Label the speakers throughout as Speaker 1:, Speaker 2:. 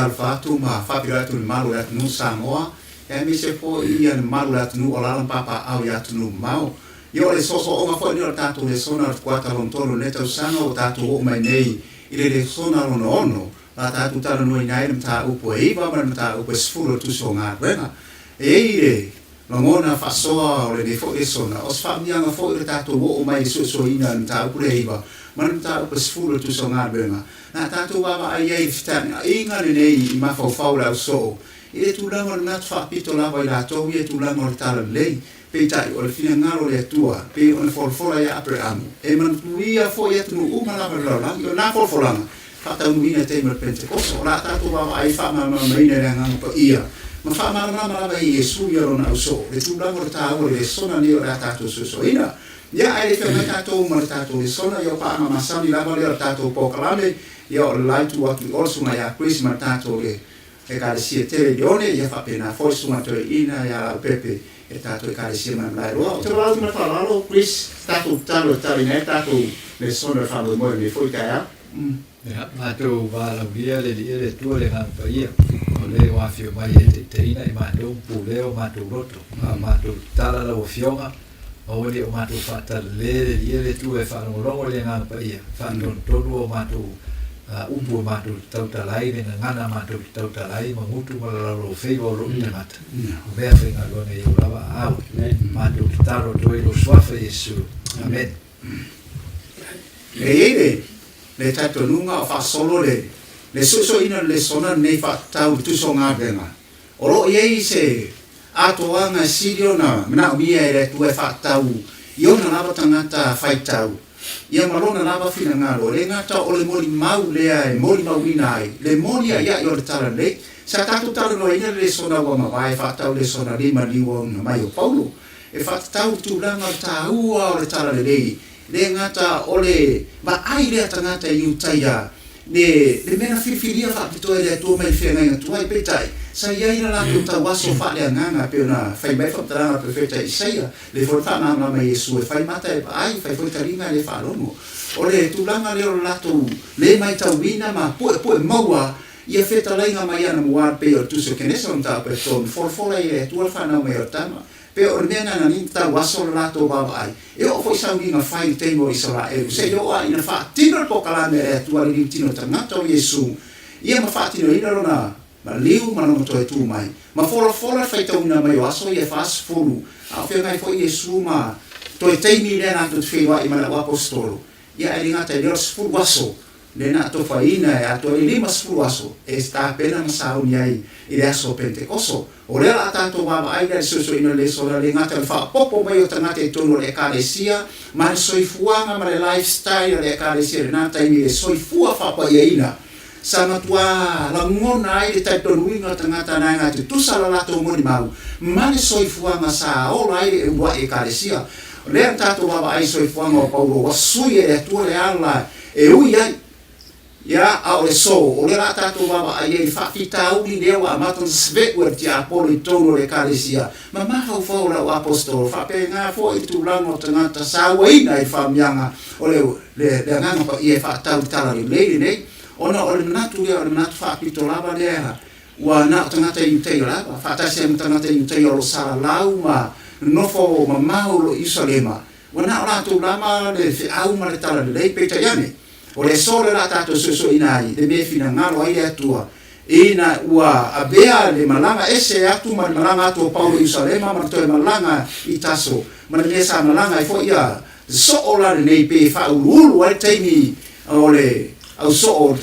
Speaker 1: talfatu ma fapiratu malu at nu Samoa e mi se po ia malu at nu ola papa au ya tu mau yo le soso o ma fo ni tatu le sona kwata lontolo le tau sano tatu o mai nei ile le sona no ono la tatu tala no ngai mta upo e va mta upo sfuro tu songa bena e ile mangona fasoa o le fo e sona os famia nga fo le tatu o mai so ina mta upo e va man mta upo sfuro tu songa bena na tatu baba ai ai fitani inga le nei ma fo faula so ile tu lango na fa pito la vai la to ie tu lango tala lei pe tai o le fina ngaro le tua pe on folfola ya Abraham e man tuia fo ia tu uma la la yo na folfola fa ta uina te mer pentecosto la ta tu va ai fa ma ina le ngano pa ia ma fa ma la Yesu ia na so le tu lango ta o le sona ni la ta tu so ina ya ai le ta tu ma ta tu le sona yo pa ma sali la va le ta tu po kalame yo la tu wa tu orso na ya Chris ma ta tu le e ka si te leone ya fa pena fo su ma to ina ya pepe e tato e caresia man lai roa. Te rau ma whalalo, Chris, tato talo tarine, tato le sona whalo moe me foi kai a.
Speaker 2: Ja, mātou wālau lia le li ele tua le ngāpa ia. O le wāwhio mai e te teina i mātou pu leo mātou roto. Mātou tala lau whionga. O le o mātou whātala le li ele tua e whanongorongo le ngāpa ia. Whanton tonu o mātou umpu o mātou tautalai, renga ngana mātou tautalai, mangutu malalaro wheiwa o roki tangata. O mea whenga lone i urawa au. Mātou taro toi lo swafa Yesu. Amen.
Speaker 1: Le tato nunga o whasolo le suso ina le sona nei whatau tuso ngā renga. O ro iei se atoanga sirio na mna umia e le tue whatau iona lava tangata whaitau. Ia marona lava whina ngaro, le ngata o le moli mau lea e moli mau inai, le moli a ia i o le tala le, sa tatu tala no ina le sona wa mawai, whatau le sona lima liwa na mai o Paulo, e whatau tūlanga ta ua o le tala le lei, le ngata o le ma ai lea tangata i utaia, le mena whiwhiria whapitoa le atua mai whenga inga tuai petai, sa iai na lako ta waso whale nganga pe ona whai mai whaptaranga profeta Isaia, le whorwhananga mai Yesu e whai mata e ai, whai whoitaringa le whalomo. O le tūlanga leo lato le mai tauina ma pue maua, ia wheta lainga mai ana muar pe o tuso kenesa on tau pe tonu, forfola i e tua whanau mai o tama, pe o mena na ni ta waso lato baba ai. E o foi sangi na fai teimo Israel. Se yo ai na fa tino po kala me tu ali tino tangata o Yesu. Ia ma fa tino ina rona. Ma liu ma no to e tu mai. Ma fola fai tau na mai waso ia fas fulu. A fe ngai foi Yesu ma to e teimi le na to fe wa i ma apostolo. Ia ai ngata le fulu waso. Le na to fa ina e ato e lima fulu waso. E sta pena na sauni ai i aso pentecoso. O le la tato baba ai le suso ina le sola le ngata le fa popo mai o tangata e tono le ekalesia, ma le soifuanga ma le lifestyle le ekalesia le nata ini le soifua fa pa ina. Sama tua la ngona ai le tai tonu inga tangata na ngati tu sala lato moni mau. Ma le soifuanga sa ola ai le ua ekalesia. Le tato baba ai soifuanga o Paulo wa sui e tua le ala e ui ai ya au le so o le rata to baba ai e fakita u ni lewa matan sve wer ti apolo tono le kalesia ma ma fa fa o apostolo fa pe nga fo i tu lango tangata sa waina i famianga o le nganga pa i fa tau tala le nei ona o le natu le fa pito lava le wa na tangata i te lava fa ta se tangata i te o sala lauma no fo ma ma o isolema wana ora tu lama le au ma le tala le pe tayane. O le sole la tato suso inai, le me fina ngalo ai atua. Ina ua abea le malanga ese atu ma malanga atu o Paulo Isalema, ma to e malanga i taso. Ma le mesa malanga i fo ia, so ola le nei pe fa ulu ai teimi o le, au so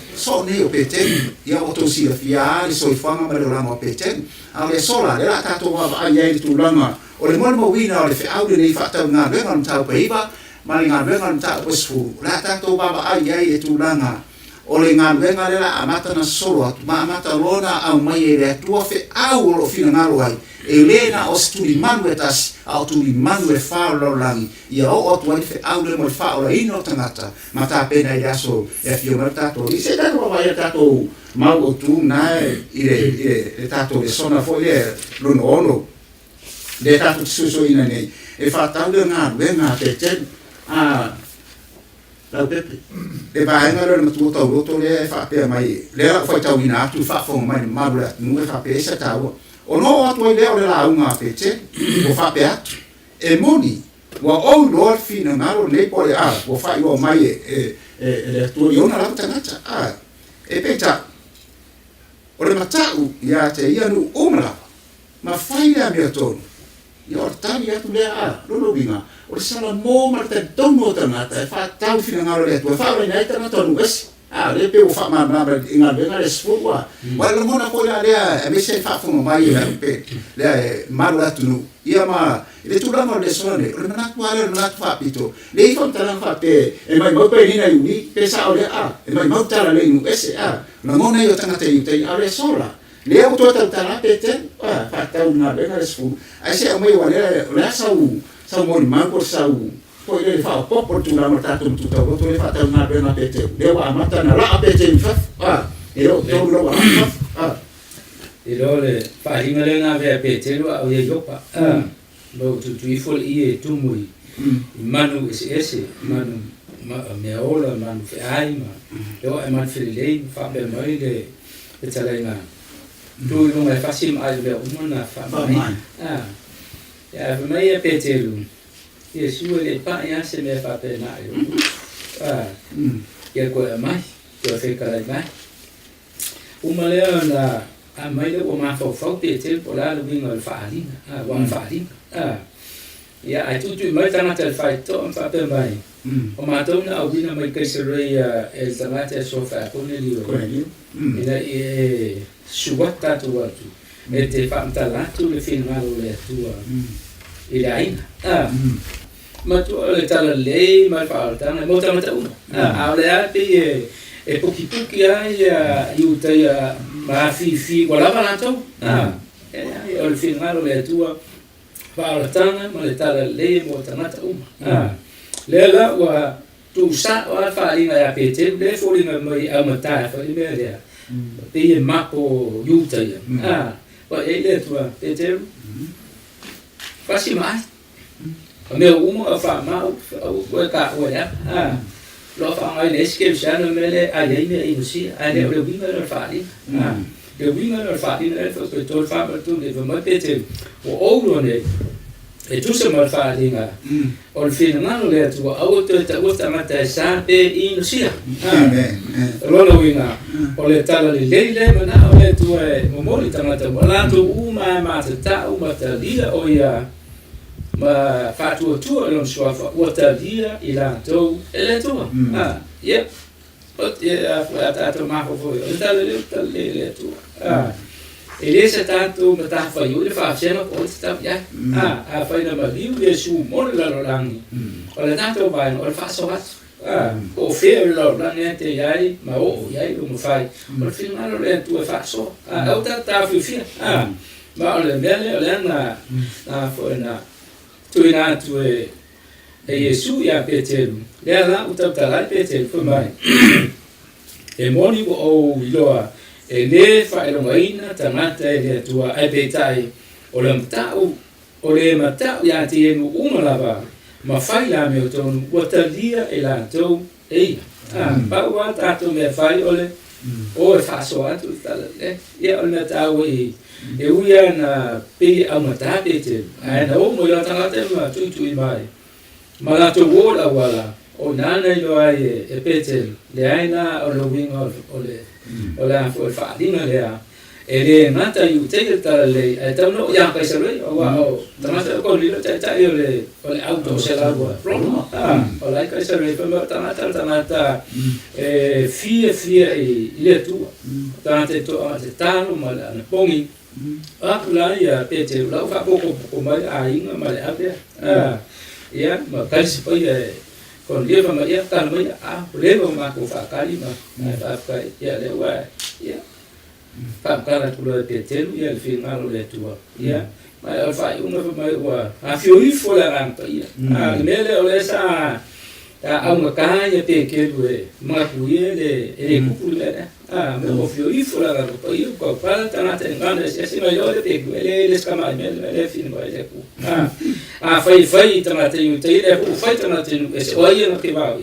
Speaker 1: ne o peteni, ia o to si a fia, le so i fanga ma le rama o peteni. Au le sola, le la tato wa ai ai tu langa, o le mono mawina o le fe au le nei fa tau ngā venga tau pa iba, ma le ngā venga ta posfu la tato baba ai ai e tūlanga o le ngā venga le la amata na solo atu ma amata lona au mai e le atua fe au o fina ngalo ai e le na o stuli manu e tasi au tuli manu e whao laulangi ia o atu ai fe au le mo e whao la ino tangata ma ta pena i aso e fio mar tato i se tato baba e tato mau o tu nae i le tato le sona fo le luno ono le tato suso ina nei e whatau le ngā venga te ten la pepe e vai ngalo na tu to roto le fa pe mai le la foi tau ina tu fa fo mai mabula nu fa pe sa tau o no atu le o la unga peche o fa pe atu e moni wa o lo fina ngalo nei po a o fa io mai le tu io na la tangata a e peta o le matau ia te ia nu umra ma fai a mia tonu ia o tani atu le a lolo binga o le sala mo ma te tono tangata e fa tau fina ngalo le tu fa le nei tangata nu esi a le pe o fa ma inga le sfua wa le mona ko le e me se fa fu mai le pe le maru atu nu ia ma le tu la mo le sone o le na tu ale na tu fa pito le fon tala fa pe e mai mo pe ni na uni pe sa o le a e mai mo tala le nu esi a na ngona yo tangata i te ale sola le o to tala pe te fa tau na le na sfu ai se o mai wa le sau mo ma ko sau ko le fa po tu la mata tu tu to le fa tau na le na pe te le wa mata na la pe te fa e o to lo wa fa
Speaker 3: e lo le fa hinga le na ve pe te lo o ye yopa lo tu tu fol i tu mui manu ese manu me ola manu fe ai ma lo e man fe le fa be mai le e tala ina tu lo mai fa sim ai le una fa mai ya fa mai e pe te lu e su le pa ya se me fa pe na yo ye ko mai to fe kala mai le na a mai le o ma fa pe te po la lo vinga al fa ali wa fa ali ya ai tu mai tana te fa to fa pe mai o ma to na o vina mai ke se re el tamate so fa con el libro ina e suwata tu watu e te fa mtala tu le filmaro le tua ila ina ma tu le tala le ma fa tana mo tama ta una a le a pe e poki poki ai yu te ma fi wala bala to e o le filmaro le tua fa tana ma le tala le mo tama ta una le la wa tu sa wa fa ina ya pe te le fo ina mai a mata fa ina le pe mapo yu te wa e le tua pe te fa si mai meu uma fa ma o ka o ya lo fa ai le ske sa no me le ai me i si ai le o bi me fa li le bi me fa li le fa to fa tu le ma pe te o lo ne e tu se ma fa li nga o il fine ma le tu o ta ma ta sa pe i si lo lo winga o le tala le ma na o le tu e mo li ta ma ta la tu ma ta li o ya ma fa tu non so fa o ta dia ila to ele to ye o ta ma fo o ta le to e le se tanto ma ta fa io le fa sema o sta ya fa ina ma liu le su mo la lo langi o le tanto vai o fa so hat o fe lo langi te yai ma o yai lo mo fai o final le tu fa so o ta fi ma o le mele o le na fo na tu ina tu e Yesu ya petelu le la utaptala petelu fo mai e moni o iloa e le fa elo maina tamata e le tua ai petai o le matau o le matau ya te enu uma lava ma fai la me o tonu watalia e la tou e pa wa tato me fai ole o e fa so atu tala le ia o le matau e uia na pe au mata petelu ai na o mo ya tanga te ma tu i mai ma la to wola wala o nana ilo ai e petelu le aina o lo winga o le o la fo fa dinga le a e le mata yu te tala le e ta no ya ka se le o wa o tamata ko li te ta yo le o le auto se la wa o la ka se le fa tamata e fie e le tu tamata to te talo ma la pongi la ya pete la fa poco mai a inga ma le a ya ma ka se pa con leva ma ya ta ma a leva ma ko fa kali ma fa ka ya le wa ya fa ka la tu le pete ya il final le tu ya ma al fa una ma wa a fiori fo la rampa ya me le o le sa a una caña te che due ma qui le cucule me o fiori fo la rampa io ko pa ta na te ngana se ma yo te le scamai le fin ba le ku fai ta na te io te le fai ta na te o io no che va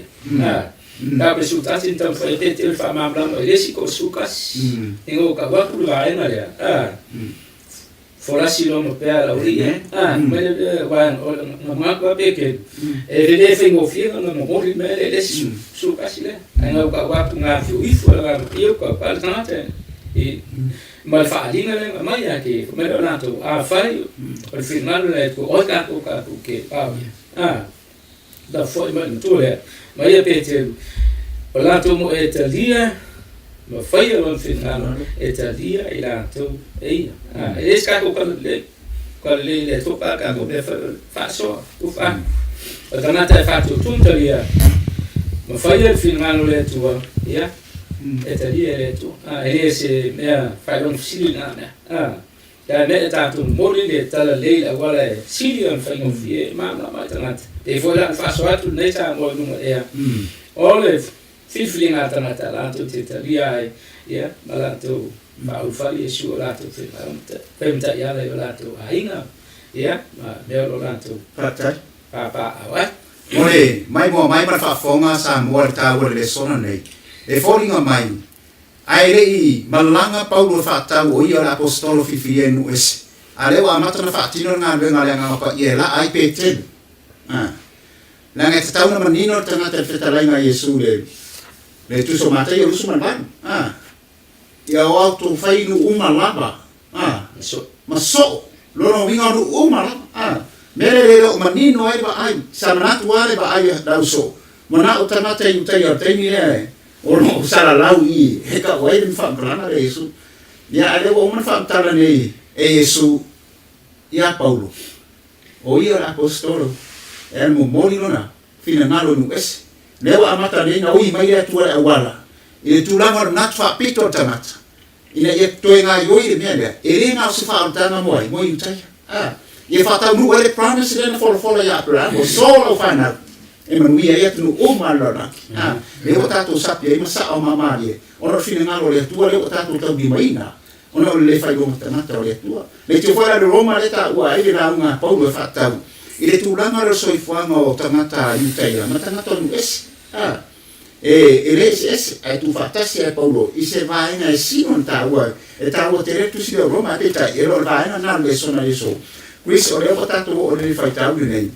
Speaker 3: ka be suta sin tam fa te te fa ma bla le si ko sukas ngo ka wa ku la ena ya fora si lo mo pe la uri me wa ma ka be ke e le fe ngo fi no mo ri me le sukas le ngo ka wa ku nga fi fo la io ka pa ta e ma fa ali me ma ya ke me lo na to a fa al final le ko o ka ke da foi ma tu le ma ia pete o la to mo Italia ma fai al final Italia e la to e ska ko le to pa ka ko fa so tu fa o tanata fa tu Italia ma fai al final le tu ya Italia le tu e se me fa un fili na da me ta tu mori le tala le la wala silion fa no fie ma tanata e foi la fa so tu ne sa mo no ole fifli na tanata la tu Italia ya mala tu ma u fa ye su la tu pemta ya la tu ainga ya ma me lo la tu pa awa
Speaker 1: Ole, mai ma fa fonga sa mo ta wo le sona nei. E foringa mai. Ai rei malanga Paulo fa ta wo ia apostolo fifienu es. Ale wa mata na fa tino nga be nga nga pa ia la ai pete. La nga tau na manino tanga te feta la nga Yesu le tu so mata yo su man ban. Ia o auto fai nu uma lava. So lo no winga nu uma lava. Mere le o manino ai ba ai. Sa manatu ale ba ai da so. Mana o tanga te utai o te ni o no sala lau I he ka wai den fa grana re Yesu ya ale o man fa tala nei e Yesu ya Paulo o ia apostolo e mo mori lona fina ngalo nu es lewa amata nei na ui mai atu ala wala ile tu langa na fa pito tamata ina ye to nga yo ile mele e nga se fa tanga mo utai ye fa ta nu ele promise le na folo ya pra o solo final e manuia ia tunu o malona le o tato sapi e masa o mamarie ona fina ngalo le tua le o tato tau di maina ona le fai go mata le tua le te fora de Roma le ta ua ile na unha Paulo fa tau ile tu langa le soi fuanga o tangata utai la mata ngata nu es e le es ai tu fatasi ai Paulo I se vai na Simon ta ua e ta o tere tu si de Roma te ta e lo vai na le sona le so questo le o tato o le fai tau nei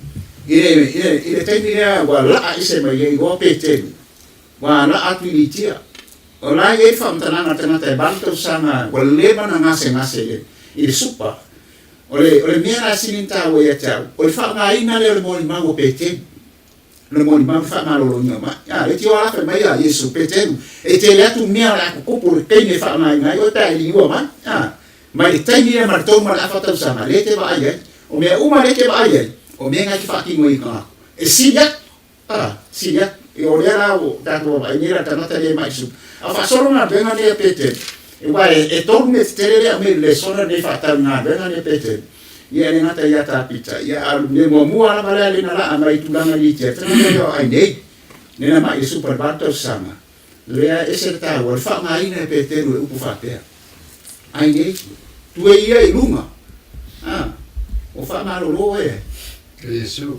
Speaker 1: ile taimira wa la ise mai ye go pete wa la atilitia o la ye fam tananga tanata bantu sana wa le bana ngase ile supa ole miera sininta wa ya tau o fa nga ina le mo ma go pete le mo ma fa ma lo nyama ya le ti wa fa mai ya Yesu pete e te le tu miera ko por ke ne fa mai ngai o ta li wa ma mai taimira marto ma la fa tau sana le te ba ye o me uma le ke ba ye o me nga ki fa ki mo ika e sinya e o lera o tato ba inira tanata le mai su a fa solo na benga ne pete e wa e torne sterele a me le sona ne fa ta na benga ne pete ye ne ngata ya ta pita ya al ne mo mu ala bala le na la amai tu langa li te tana yo ai ne na mai super bato sama le a ese ta o fa mai ne pete lu u fa te ai ne tu e ia I lunga o fa ma lo
Speaker 2: Yesu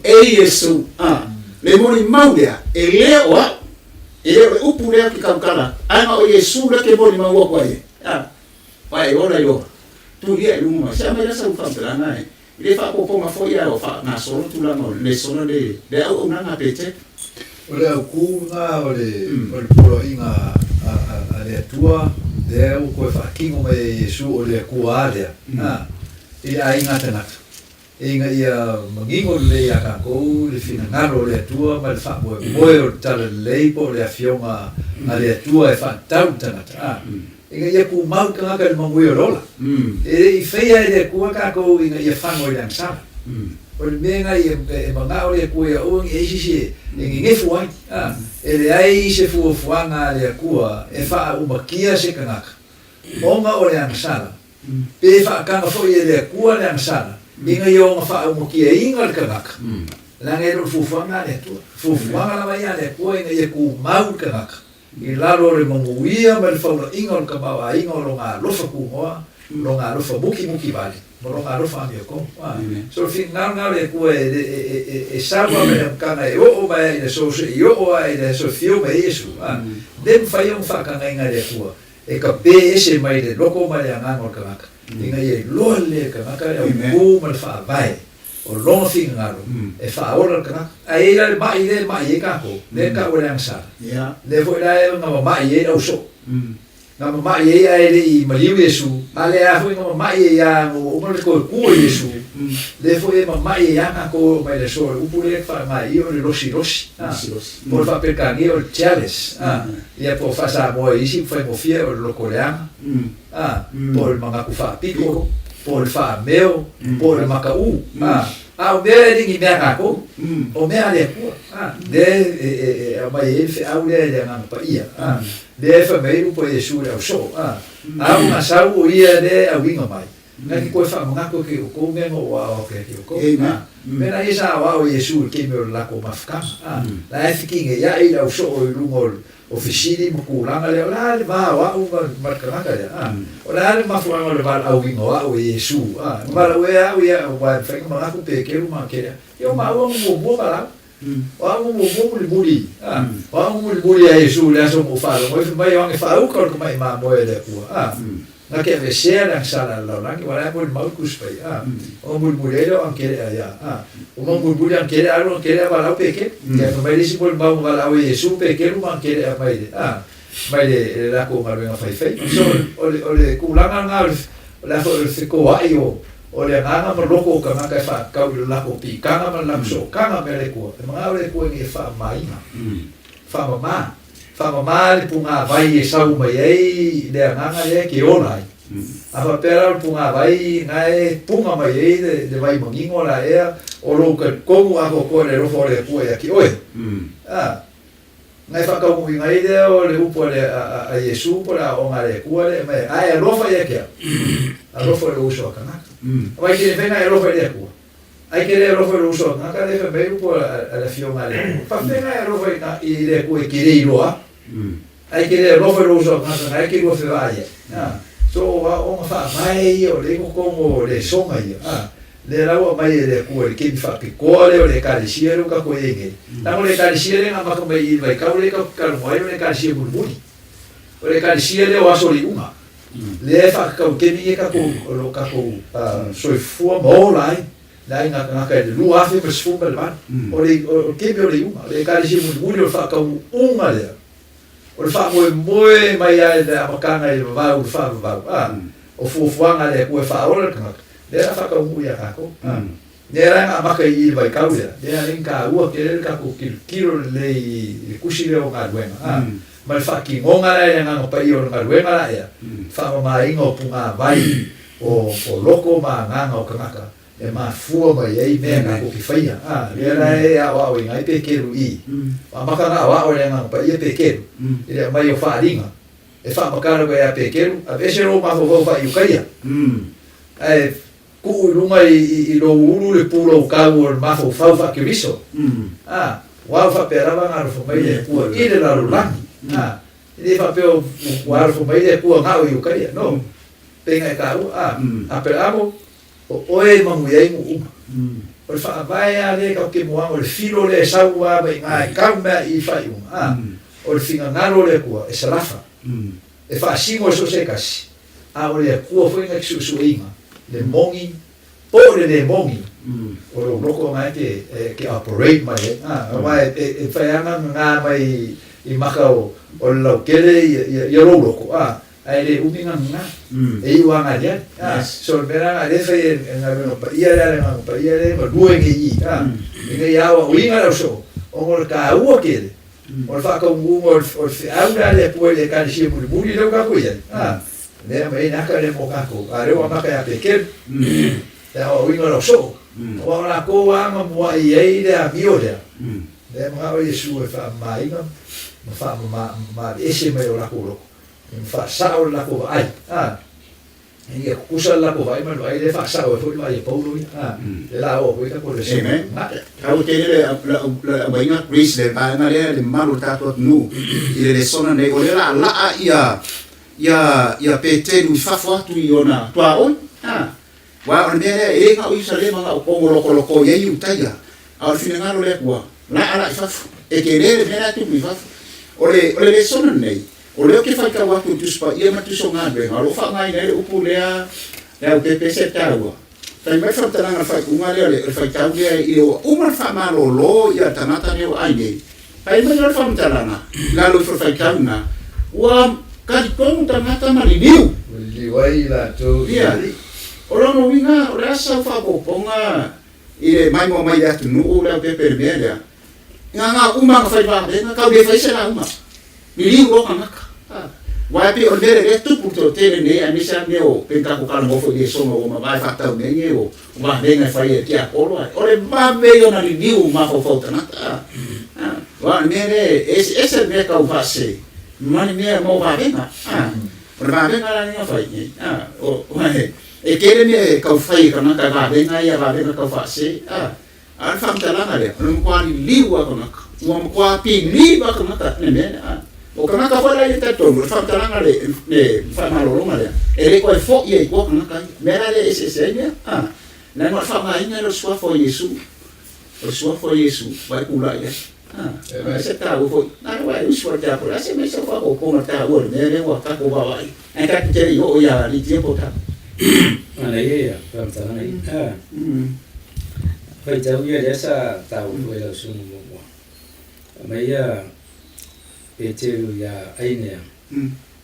Speaker 1: le moni maudea e leo e upu leo ki kaukala anga o Yesu le ke moni maua kwa ye pai ora yo tu dia luma sa me sa ufa plana ile fa popo ma foia o fa na solo tu la no le solo le au na na pete
Speaker 2: ole ku nga ole polo inga a le tua de o ko fa kingo me Yesu ole ku ale e ai nga tanaka inga ia mangingo le ia ka ko le fina ngaro le tua ma le fa mo o tala le po le afionga a le tua e fa tau tanata inga ia ku mau ka ka le mangu o rola e feia le ku ka ko inga ia fa mo le sa o le menga ia e manga o le ku ia o ngi isi ngi fuai e le ai se fuanga le ku e fa o makia se kanaka onga o le ansala pe fa ka fo ia le ku le ansala inga yo nga fa mo ki inga ka ngaka la ngero fufuanga le tu fufuanga la vai ale ko inga ye ku mau ka ngaka I lalo re mo ia ma le fa inga ka mau inga lo nga lo fa ku hoa lo ngalo fa muki vale mo lo ngalo fa mio ko so fin ngalo le ku e salva me kanga e o mai le so se yo ai le so fio me isso dem fa yo fa kanga ngale ku e ka pe ese mai le loko mai ngano ka inga ye lo le ka ka o mal fa vai o lo fin ngalo e fa ora ka ai le mai e ka ko le ka o le sa le foi la nga mai e o so nga mai e ai le i mai Yesu ale a foi nga mai e a o mo le ko Yesu le foi mai e a ko mai le so o pure fa mai o le rosi por fa per ka o Charles e po fa sa mo e si foi mo fie o lo coreano por manga ku fa pico por fa meu por macau o mea ringi mea kako o mea le ku de mai e fe au le nga pa ia de fa mai po Yesu le so uma sau ia de a winga mai na ki ko fa manga ko ke ko me mo wa o ke ko mena isa wa o Yesu ke me la ko mafka la e fikinge ya ila so o lungol officini mo ku langa le la va wa u marka ka ya o la ma fu ang le va au winga wa o Yesu ma la we au ya wa fa ma ku pe ke ma ke yo ma wa mo ba wa mo buli wa mo buli a Yesu le so mo fa mo mai ang fa u ko mai ma mo le ku na ke ve share ang sala la ki wala mo mal ku spai o mo bulelo ang ke ya o mo buli ang ke aro ke ba la pe ke mai si mo ba mo la o Yesu pe ke mo ang ke mai le la ko ma nga fai so o le ku la nga la fo se ko ai o le nganga ma loko ka nga kai fa ka u la ko pi kanga ma lam so kanga me le ko ma le ko ngi fa mai fa mama le punga vai e sau mai ai le nganga le ki ona a pera punga vai ngai punga mai ai de vai mongingo la e o lo ka como a ko le ro le ko ya ki oi ngai fa ka mo ngai de o le upo le a Yesu por a o ngale ku le mai ai ro fa ya ki a ro fa le uso ka vai que venga e ro fa le ku ai que le ro fa le uso na ka le fa me upo a la fiona le fa venga e ro fa i le ku e ki le iloa ai que le ro fa le uso na ai que ro fa vai so o fa mai o le como le songa le rawa mai le ku e ki fa picole o le caliciero ka ko enge na o le caliciero nga ma mai i vai ka o le ka mo le caliciero burburi o le caliciero o asoli uma le fa ka ke ni ka ko lo ka ko so fu mo lai dai nga ka le lu afi per sfu per ban o le ke be o le uma le caliciero burburi o fa ka uma le o le fa mo mai ai da makanga i va o fa va o fu fuanga le ku fa o le ka le fa ka u ya ka ko le ra ma ka i vai ka u ya le ra ka u ke le ka ko kilo le kusi le o ka wenga ma fa ki ngonga le nga pa i o ka wenga la ya fa ma ingo punga vai o loko ma nga o ka e ma fu ma ye me na ko ki fa ya le ra e a wa i ngai pe ke ru i ma ka nga wa o le nga pa i pe ke le mai o fa ringa e fa ma ka ro ya pe ke a vese ro ma fo fa i ka ya ku lunga i lo ulu le pulo ka o ma fo fa ke viso wa fa pera va ngar fo mai le ku i le la rulang i fa pe o wa fo mai le ku nga o i ka ya no penga ka u a pera mo o e ma mu ye mu o fa vai a le ka ke mo o le filo le sa wa mai ngai ka me i fa u o le finga ngalo le ku e salafa e fa singo so se kasi a o le ku fo nga su inga le mongi pole le mongi o lo loko mai ke operate mai mai e fa nga mai i makao o lo kele i lo loko ai le uminga nga e i wa nga ya so vera ale fa nga no pa ia le ma due ngi ngi ya o inga lo so o mo ka u kele o fa ka u o aura le pole ka si mu buri lo ka ko ya le mai na ka le mo ka ko are o ma ka ya pekel e o inga lo so o la ko wa ma mo ai e le a bio le ma o Yesu e fa mai ma fa ma ese me o la ko fa sao la ko ai e kusa la ko vai ma ai le fa sao e foi mai Paulo le la o ko ko le se
Speaker 1: ka o te le la bainga Chris le ba na le malu ta to nu i le sona ne o le la ia ia Peteru I fafo atu I ona tua oi. Wa ona mea e nga ui sale manga o kongo loko ia I utaia. A fina ngalo le kua. La ala I fafo. E ke le mea tu I fafo. Ole le sona nei. Ole o ke fai ka watu tuspa ia matuso ngabe. Alo fa ngai nei upu lea o PPC taua. Tai mai fa taranga fai kunga le fai tau lea I o uma fa malolo ia tanata ne o ai nei. Ai mai o fa taranga. Ngalo fai tau na. Wa kari kong tanata maliniu.
Speaker 2: Liwai la tu.
Speaker 1: Ia. Ora no winga ora sa fa ponga I mai mo mai atu no o le pepe mea. Nga uma ka fai ba nga ka be fai sela uma. Miliu ro ka. Wa pe o le tu puto tele ne a misa ne o penka ko kala mo fo de so mo ma vai fata ne ne o ma ne nga fai ti a olo. Ore ba be yo na miliu ma fo na. Wa ne ese me ka o fase. Mani me mo va venga. Ora va venga la ne fai ni. O e kere me ka fai ka na ka va venga ia va venga ka fase. Al fam tala le. No ko ni liwa ko na. Mo ko pi liwa ko na ne me. O kana ka fala I tatongo fa talanga le fa malolo male e le ko fo ye ko kana ka mera le ese senya na no fa mai na lo swa fo Yesu vai kula ya ese ta o fo na wa u swa ta ko ase me so fa ko na ta o ne le wa ka ko ba vai en ka te yo ya li tiempo ta
Speaker 3: ana ye ya fa talanga fa ta u ya esa ta o ko la su mo mo mai ya Peteru ya aina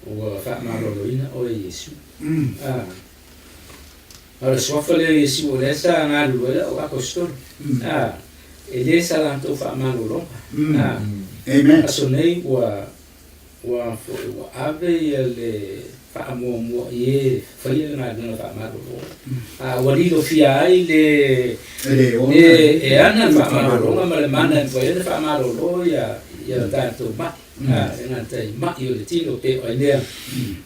Speaker 3: o fa malolo ina o Yesu ala sofale Yesu o lesa nga luela o apostol ele sala to fa malolo
Speaker 1: amen
Speaker 3: asonei wa ave ele fa mo ye fa ye nga na fa malolo wali lo fia ile e ana fa malolo ma le mana fo ye fa malolo ya tanto ma dengan tai mak yo tino pe oinea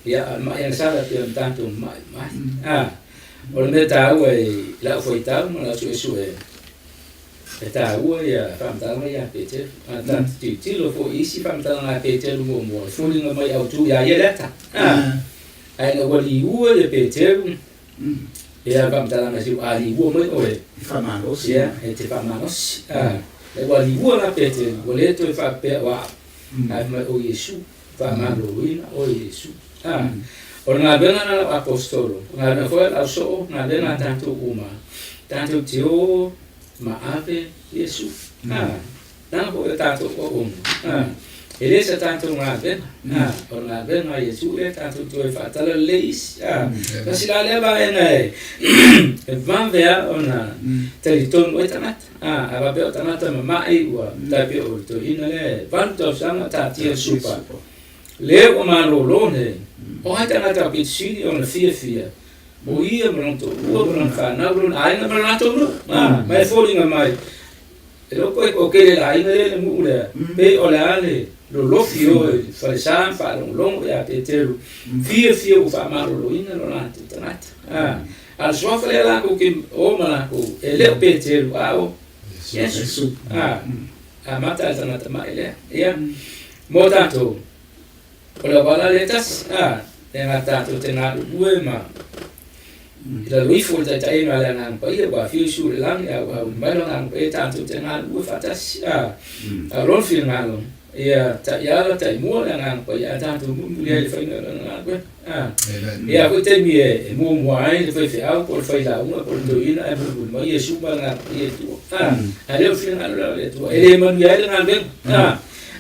Speaker 3: ya mak yang salah pe tanto mak orang dia tahu la foi tahu la su tahu ya fam tahu ya pece tan ti lo fo isi fam tahu la pece lu mo fo ni mai au tu ya data ai la wali u ya pece ya fam tahu na si ali u mai oi
Speaker 1: famanos
Speaker 3: ya te famanos la wali u la pece wale to fa pe wa Ama o Yesu fa maluina o Yesu ona benga na apostolo na foi al so na dena tanto uma tanto tio ma ave Yesu na ko tanto o ele sa tanto ma benga ona benga Yesu e tanto tio fa tala leis kasi la leva ene e van vea ona teriton o tanat aba be tanat ma mai wa tabe o to inale van to sama ta tia supa le o malolo ne o hai tanata pitsini ona fia o ia mronto o mronka na bron ai na mronto no mai falling mai e lo ko ke le ai ne mu le pe o le ale lo lofio fa san fa long ya Peteru fia o fa malolo ina lo na tanat al sofre la ko ke o mana ko ele Peteru o Yesu mata tanata mai le ya mo tanto Ola bala letas dengan tanto tena due ma ila lui fu ta tai ma la nang pa ia ba fiu su lang ya ba mai lo nang pe tanto tena due fatas ron fil ngalo ia ta ya la tai mo la nang pa ya tanto mu le fa na nang pa ia ko te mi e mo ai le fa fa ko fa la uma ko do ina e bu ma Yesu ba nang ia tu ale fil ngalo le tu ele man ya nang ben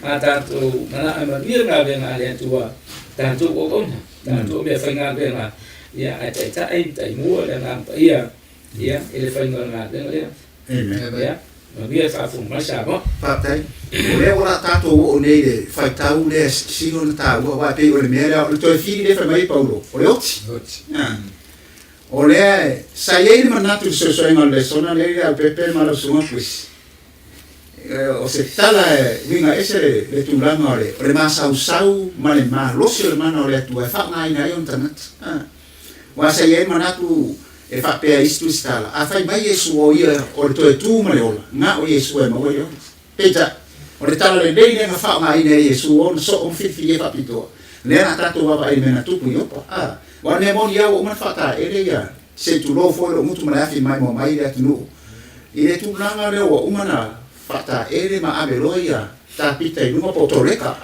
Speaker 3: tanto mana amir nga benga le tua tanto o tanto be fanga benga ya ta ai mo le nga ia ele fanga nga le ya ma bia fa fu ma sa bo
Speaker 1: fa tai le ora tanto o nei le fa tau le sino ta wa pe o le mera o to fili le fa mai Paulo o le oti o le sa ye ma natu so en le sona le al pepe ma lo suma pues o se tala winga ese le tulanga le masau male ma losi le mana le tu fa ngai na yon tanat wa se ye manatu e fa pe istu stala a fa mai Yesu o ia o to tu male ola na o Yesu e mo yo peta o le tala le nei nga fa ngai na Yesu o so on fifi e fa pito le na tatu baba i mena tupu yopa wa ne mo ia o mafata ele ya se tu lo fo lo mutu mala fi mai mo mai le tu ile tu langa le o umana fata ele ma ave loia ta pita i lunga potoreka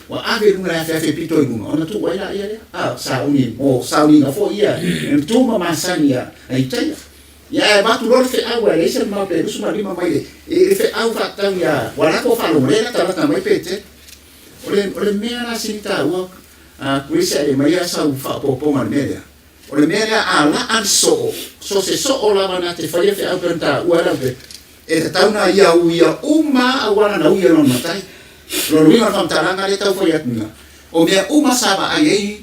Speaker 1: wa ave lunga la fa pito i lunga ona tu wa ia ia sauni o sauni na fo ia tu ma masania ai tai ya ba tu lo fe agua le se ma pe su ma lima mai e fe au fata ya wala ko fa lo le ta ta mai pete ole mea na sinita wa kuisa e mai asa u fa popo ma media ole mea ala an so se so ola na te fa fe au penta wala pe e ta una ia uma awala na uia no matai lo ruinga fam taranga le tau fa ia tuna o mea uma saba ai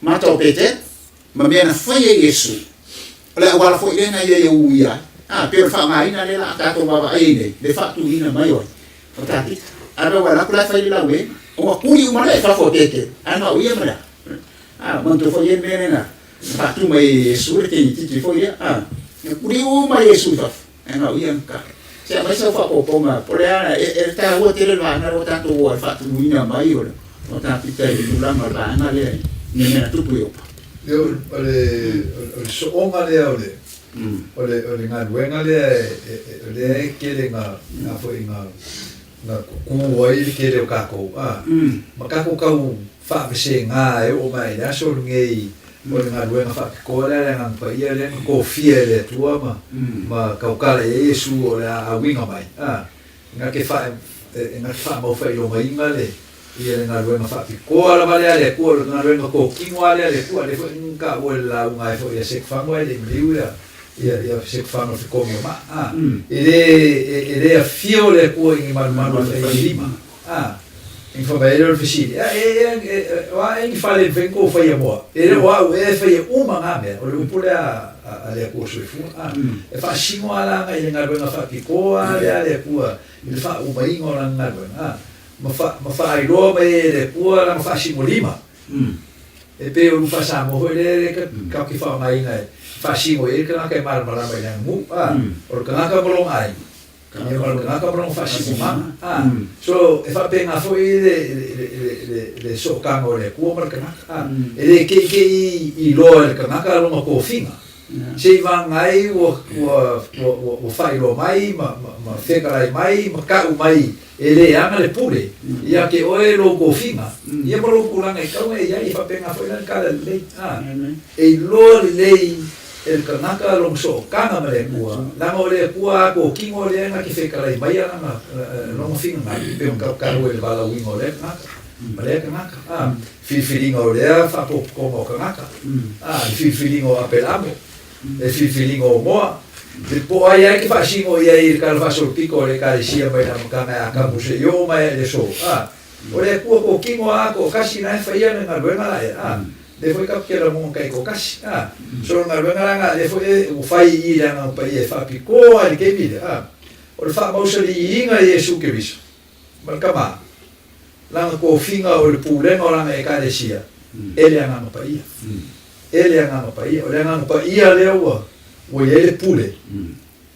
Speaker 1: mata o pete ma mea na fa Yesu ole awala fo ile na ia uia pero fa mai na le la ta to baba ai ne fa tu ina mai o tati ada wala kula fa ile la we o kuri uma le fa fo tete ana uia mala manto fo ye menena fa tu mai Yesu le ti fo ia kuri uma Yesu fa ana uia ka se mai sa fa popo ma por ana e ta wo tele va na ro tanto wo fa tu ina mai o ta pita i la ma ana le ne na tu pu
Speaker 2: ole so onga le ole nga wenga le kele nga fo nga ku wai kele ka ko ma ka ko ka fa se nga e o mai da so ngei ole nga wenga fa ko le nga pa ia le ko fiele tua ma ka ka le Yesu ole a winga mai nga ke fa mo fa lo mai nga le ia nga wenga fa ko ala vale ale ko nga wenga ko kingo ale ko le fo ka wala nga fo ia se fa mo le liu ia se fa no ko ma ele a fiole ko in mano e lima in fa belo fisi wa in fa le ven ko fa ia mo ele wa e fa ia uma nga me o le pule a le ko so fu e fa simo ala nga ia nga wenga fa ko ale ko ele fa uma ingo nga wenga ma fa ilo me le pua la fa simo lima e pe o fa sa mo le ka ki fa mai ngai fa simo e ka ka mar mara mai na mu o ka ka bolong ai ka ka bolong fa simo ma so e fa pe nga fo le so ka mo le ku mar ka e le ke i lo le ka ka lo ma ko finga se va ngai o fa ilo mai ma fe ka mai ma ka mai ele anga le pule ia ke oe lo ko finga ia mo lo kuranga e kau e ia i fa penga foi na kala le e lo le el kanaka lo so kanga male kua la mo le kua ko kingo le na ki fe kala mai anga lo mo finga pe un ka o le bala wingo le na male kanaka filingo le fa po como kanaka filingo apelamo e filingo mo Depois aí que faz xingo e aí cara faz o pico le cara sia vai na cama a campo se yo mai le so ore ku ko kingo a ko kasi na fa ia na benga la depois que quero mo kai ko kasi so na benga la depois o fai ia na pa ia fa pico ali que vida ore fa mo se li inga Yesu que biso marca ma la ko finga o le pule no la me cara sia ele anga pa ia ore anga pa ia le o ele pule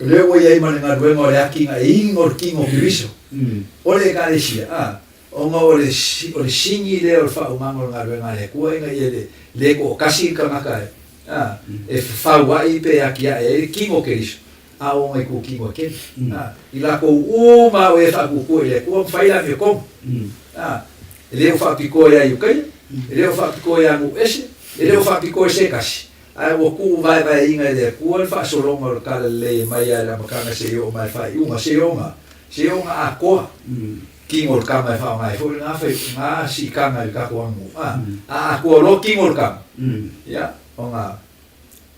Speaker 2: le o ia mane nga ruenga le akinga ingor kingo kriso ole kalesia o nga ole singi le o fa umango nga ruenga le ko nga ele le ko kasi ka maka e fa wai pe akia e kingo kriso o nga ko kingo ke ila ko uma o e fa ko le ko fa ila me ko le o fa piko ya yukai le o fa piko ya mu ese le o fa piko se kasi ai wo ku vai inga le ku fa solo mo ka le mai ala makanga se yo mai fa uma se yo a ko kingol ka mai fa mai fo nga si ka nga ka ko mu a ko lo kingol ka ya o nga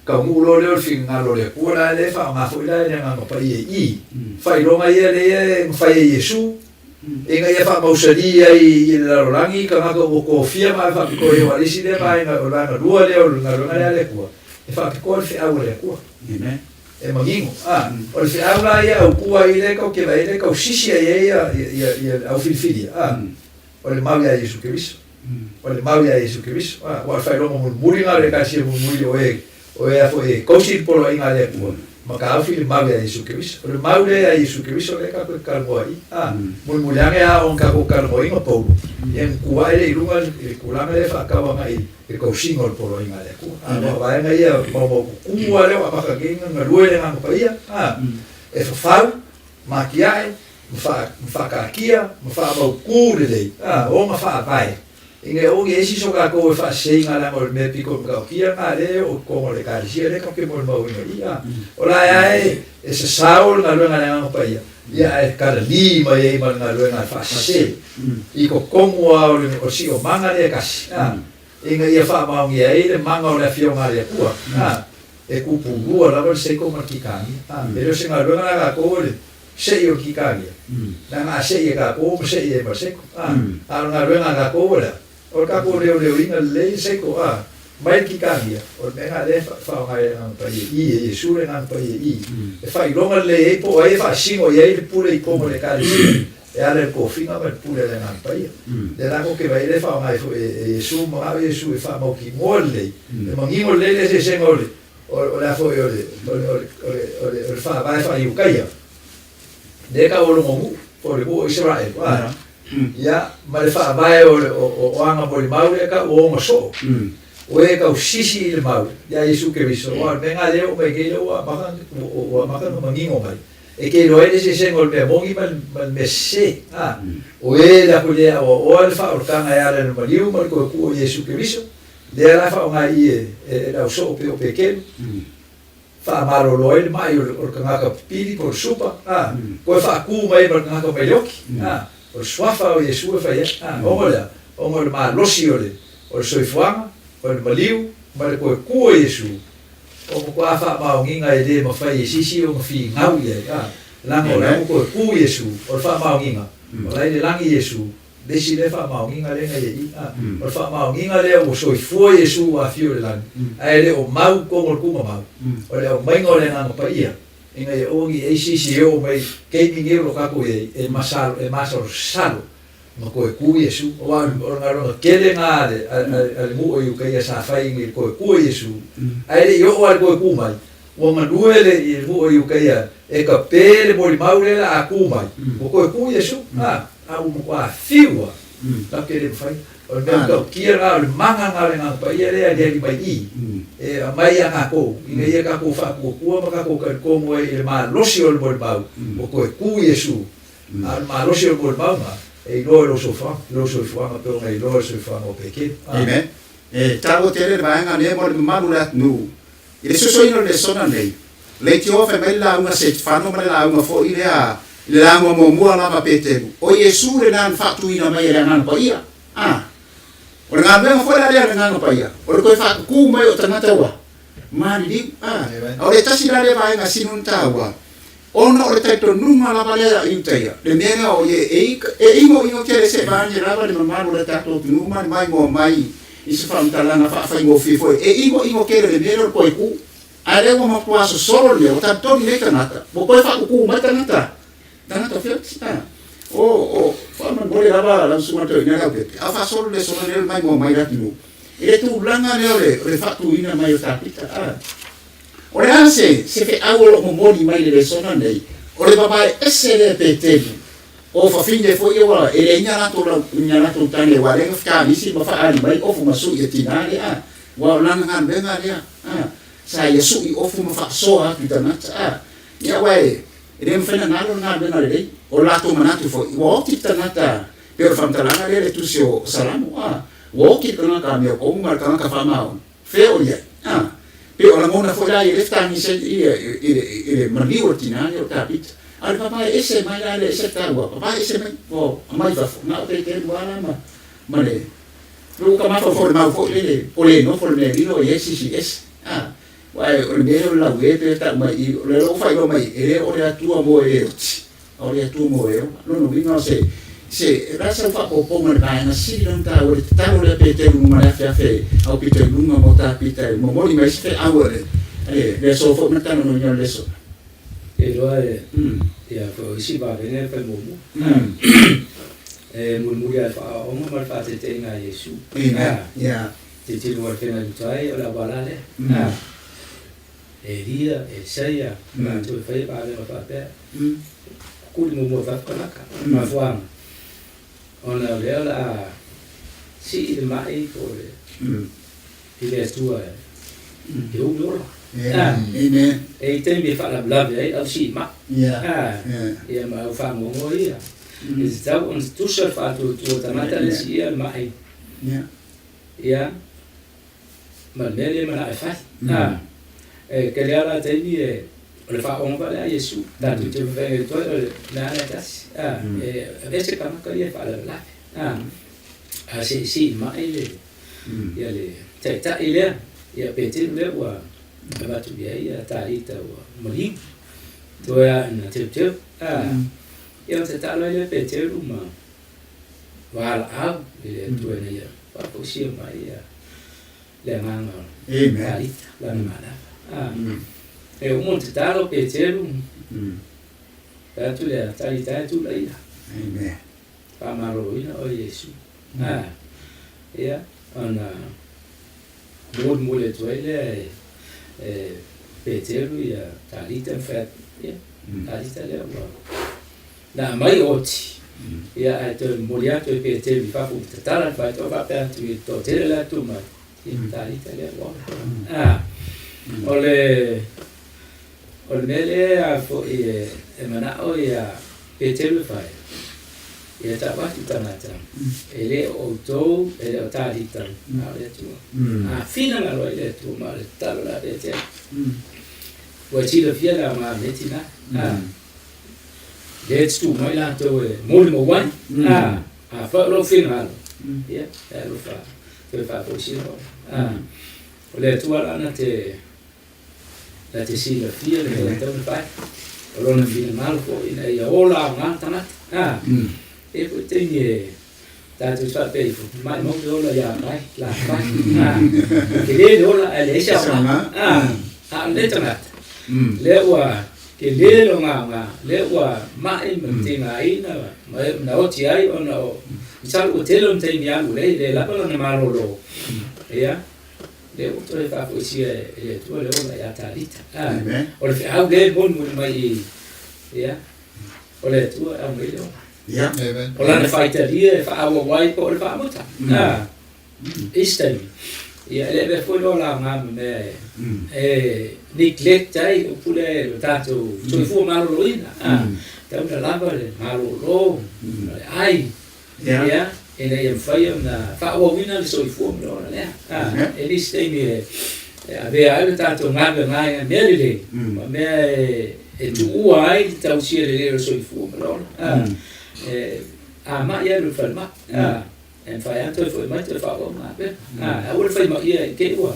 Speaker 2: ka mu lo le fin nga lo le ku la le fa nga fo la le nga pa i fa lo nga le fa Yesu e nga fa mo sadia i la rolangi ka nga ko fia ma fa ko yo ali si le mai nga la nga dua le nga le ko e fa ko fe au le ko e magingo o fe au la ia o ku ai le ko ke vai le ko sisi ia au filfilia o le mau ia Yesu que viso o fa lo mo muri nga le ka si mo muri o e a fo e ko si polo inga le ko makaufi le mau ya Yesu Kristo. Le mau le ya Yesu Kristo le ka kalmoi. Mulmulange a on ka ko kalmoi ngo pou. Yang kuai le ilunga le kulanga le fa ka wa ngai e ko singo polo inga le ku. Ano vai ngai ya mo kuwa le wa ka genga ngalue le ngang pa ia. E fa fau makiai mfa ka kia mfa mo ku le. O ma fa vai. Inge o ye si so ka ko fa seinga la mo me piko ka kia ka le o ko le ka si le ka ke mo mo ia. Ola ya e se saul na lo ngang pa ia. Ya e ka li ma ye ma na lo ngang fa se. I ko kongo o si o manga le ka si. Inga ia fa ma ngi ai le manga o le fio ma le ku. E ku pu la mo se ko ma ki ka ni. Pero se nga lo ngang ka ko le se yo ki ka ni. Na nga se ye ka ko se ye ma se ko. Nga lo ngang ka ko le o ka ko leo inga le se ko mai ki kania o me nga le fa ngai nga pa i Yesu le nga pa i e fa ilonga le po e fa singo ye le pule i como le ka e ale ko finga ma pule le nga pa i de la ko ke vai le fa ngai Yesu ma Yesu e fa mo ki molle e mangi molle le se ngole o la fo yo o fa vai fa i ukaya de ka o lo mo por le ko Israel ya ma le fa vai o anga po le mau le ka o mo so o e ka sisi le mau ya Yesu ke viso o venga le o me ke lo a maka no mangingo mai e ke lo ele se ngol me bongi mal me se o e la ko le o le fa o ka nga ya le no liu mal ko Yesu ke viso de la fa nga i e la so pe o pequeno fa maro lo ele mai o ka nga ka pili por supa ko fa ku mai mal nga ka melhoki o swafa o Yesu fa ya o mo ma losi ole o soifuanga o le maliu ma le ko Yesu o mo kwa fa ma nginga ele mo fa sisi o fi ngau ye lango la ko Yesu o fa ma nginga o la ile langi Yesu desi le fa ma nginga le ngai o fa ma nginga le o soifu Yesu a fi o le lang ai le o mau ko mo ku mau o le o mai ngole na pa ia inga e ongi e sisi o mai ke mingero ka ko e masalo salo no ko ku Yesu o ngaro kele nga al mu o yuka ya sa fai ngi ko Yesu ai le yo o ko ku mai o manuele e mu o yuka ya e ka pele mo maule la ku mai o ko Yesu a o mo a fiwa ka kele fai o me ka kira al manga nga pa ia le ali mai e mai anga ko inga ia ka ko fa ko ma ka ko mo e ma losi o mo bau o ko Yesu al ma losi o mo bau ma e lo so fa ma pe ngai lo so fa o peke
Speaker 1: amen e talo tere ba nga ne mo ma la nu e so ino le sona nei le ti o fe bella una se fanno ma la una fo idea la mo la ma pete o Yesu le nan fa tu ina mai le nan pa ia o nga me fo la le nga pa ia o ko fa ku mai o tangata wa mani di o le tasi la le ba nga sinun tawa ono le taito nunga la vale a inteia le mena o ye ingo ke se ba ni la le mama le tato nunga mai mo mai isi fa mtalanga fa ingo fifo ingo ke le mena ko ku ale mo mo kwaso solo le o tato ni le kanata mo ko fa ku mai kanata o fa man bole lava la suma to ina la pete a fa solo le solo le mai mo mai la tinu e tu blanga le fa tu ina mai o tapita o le ase se fe awolo mo moni mai le sona nei o le baba ese le pete o fa fin de fo yo e le nya la to tane wa le fa misi ma fa ali mai o fu masu e tinale wa langa ngan benga ya sa Yesu i o fu ma fa so kitana ya wai ele mfena nalo na bena le o lato manatu fo wo titanata pero famtalanga le tu sio salamu wo kitana ka mi o mar kana ka famao feo ya pero la mona fo dai le stangi se ile marli ordinario o capit al papa ese mai le ese tarwa papa ese mai fa na o te wala ma le lu ka ma fo ma fo le o le no fo le no yes wai o le la wete ta mai le lo fai lo mai e o le tua mo o le tua mo no vino se rasa fa po mo na si non ta o ta o le pete lu ma fa fe au pite lu ma mo ta pite mo mo mai se a o le so fo na ta no no le so
Speaker 3: e lo ya fo si ba bene fa mo mo ya fa o mo fa te nga Yesu
Speaker 1: ya
Speaker 3: te lo fa na tai o la balale Elia, Esaia, ma tu fai ba le fa pe. Ku di mo fa ka ka. Ma fuang. Ona le la si de mai ko le. Ile tua. Eu lo.
Speaker 1: Amen.
Speaker 3: E tem bi fa la bla be au si ma.
Speaker 1: Yeah.
Speaker 3: Ya ma fa mo mo ia. Is da uns tu fa tu tamata le si ia mai.
Speaker 1: Yeah.
Speaker 3: Ya. Ma le ma la fa. Que le ala te ni le fa on va a Yesu da tu te ve to na la tas ese kama ka ye fa la si ma ile ya le ta ile ya pete le wa ba tu ya ta ita wa mali to ya na te ya te ta le pete ru ma wa la ile tu ne ya pa ko si ma ya le mang
Speaker 1: Amen.
Speaker 3: la ma la e un talo Petero tu le ta tu lai
Speaker 1: Amen.
Speaker 3: pa maro ina o Yesu ya ana mo le tu ele Petero ya talita fa ya talita le wa na mai oti ya to moria to Petero fa fu tala fa to va per tu to te la tu ma talita le wa ole mele a fo e mana o ya Petero fai e ta ba tu tanata ele o to ele o ta hita ale tu a fina na lo ele tu ma le ta la de te wa ti le fia la ma metina let's tu mai la to mo wan a fa lo fina ya lo fa to fa po si no ole tu ala na te la te si la fia le te fai ora na vina mal ko ina ia ola nga tanat e po te ni ta tu fa pe fu mai mo do la ya mai la fai ke le do la le sha ma le tanat le wa ke le lo nga le wa mai mo te nga ina na o ti ai ona o sa o te lo te ni alu le la pa na malo lo ya le to le fa poesia e tu le ona ya talita o le au le bon mo mai ya o le tu au le
Speaker 1: Yeah.
Speaker 3: o la fa italia fa au wai ko le fa mota istem ya le be fo lo la ma me neglect ai o pule lo tato so fu malo lo ina ta una lava le malo lo ai ya e lei fai una fa o wina le so fu lo le e li stai mi aveva il tanto ngave mai nelle ma me e tu ai ta uscire le so fu lo ma ia lo fa ma en fai anto foi mai te fa o ma be o fai ma ia ke wa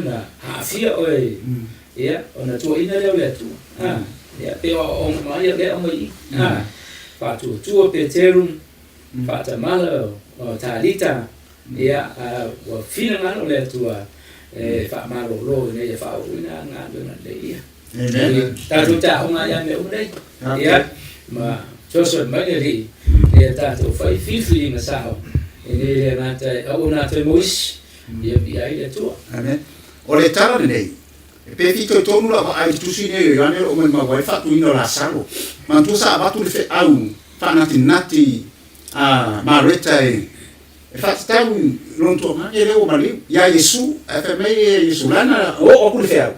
Speaker 3: na fia o ia ona tu ina le tu ia pe o ma ia le o mai fa tu Petero fa ta malo o talita ia wa fina ngalo le tu fa malo lo ne fa o ina ngalo na le ia ta tu ta o ma ia me o dai ia ma so mai ri ia ta tu fai fifi na sao ele na ta o na te mois ia ia ile tu
Speaker 1: Amen. O le tala nei. Pe fito tonu la ai tu sine yo ane o ma wa fa tu ino la salo. Ma tu sa ba tu le fe au fa nati ma reta e fa tau non to ma ele o mali ya Yesu a fe me Yesu lana o ku le fe au.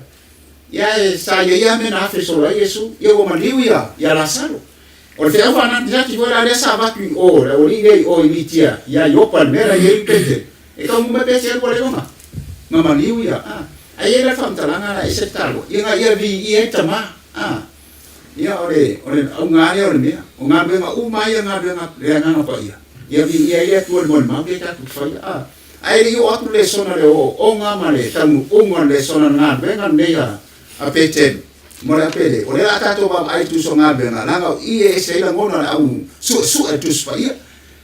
Speaker 1: Ya sa ya me na fe so la Yesu yo o mali ya la salo. O te au ana nati vola le sa ba tu o li nei o initia ya yo palmera ye pete. E ka mo me pese ko le ma. Mama liuia ai era famtalanga la ese talo ia ia vi ia tama ia ore au ngare ore mea o ngabe ma u mai ngabe le ngana pa ia vi ia tu mo ma be ta tu fa ai ri o atu le sona le o ngama le tamu o ngama le sona ngabe ngane ia a pete mo la pele o le ata to ba ai tu so ngabe ngana ia ese la ngona au su tu fa ia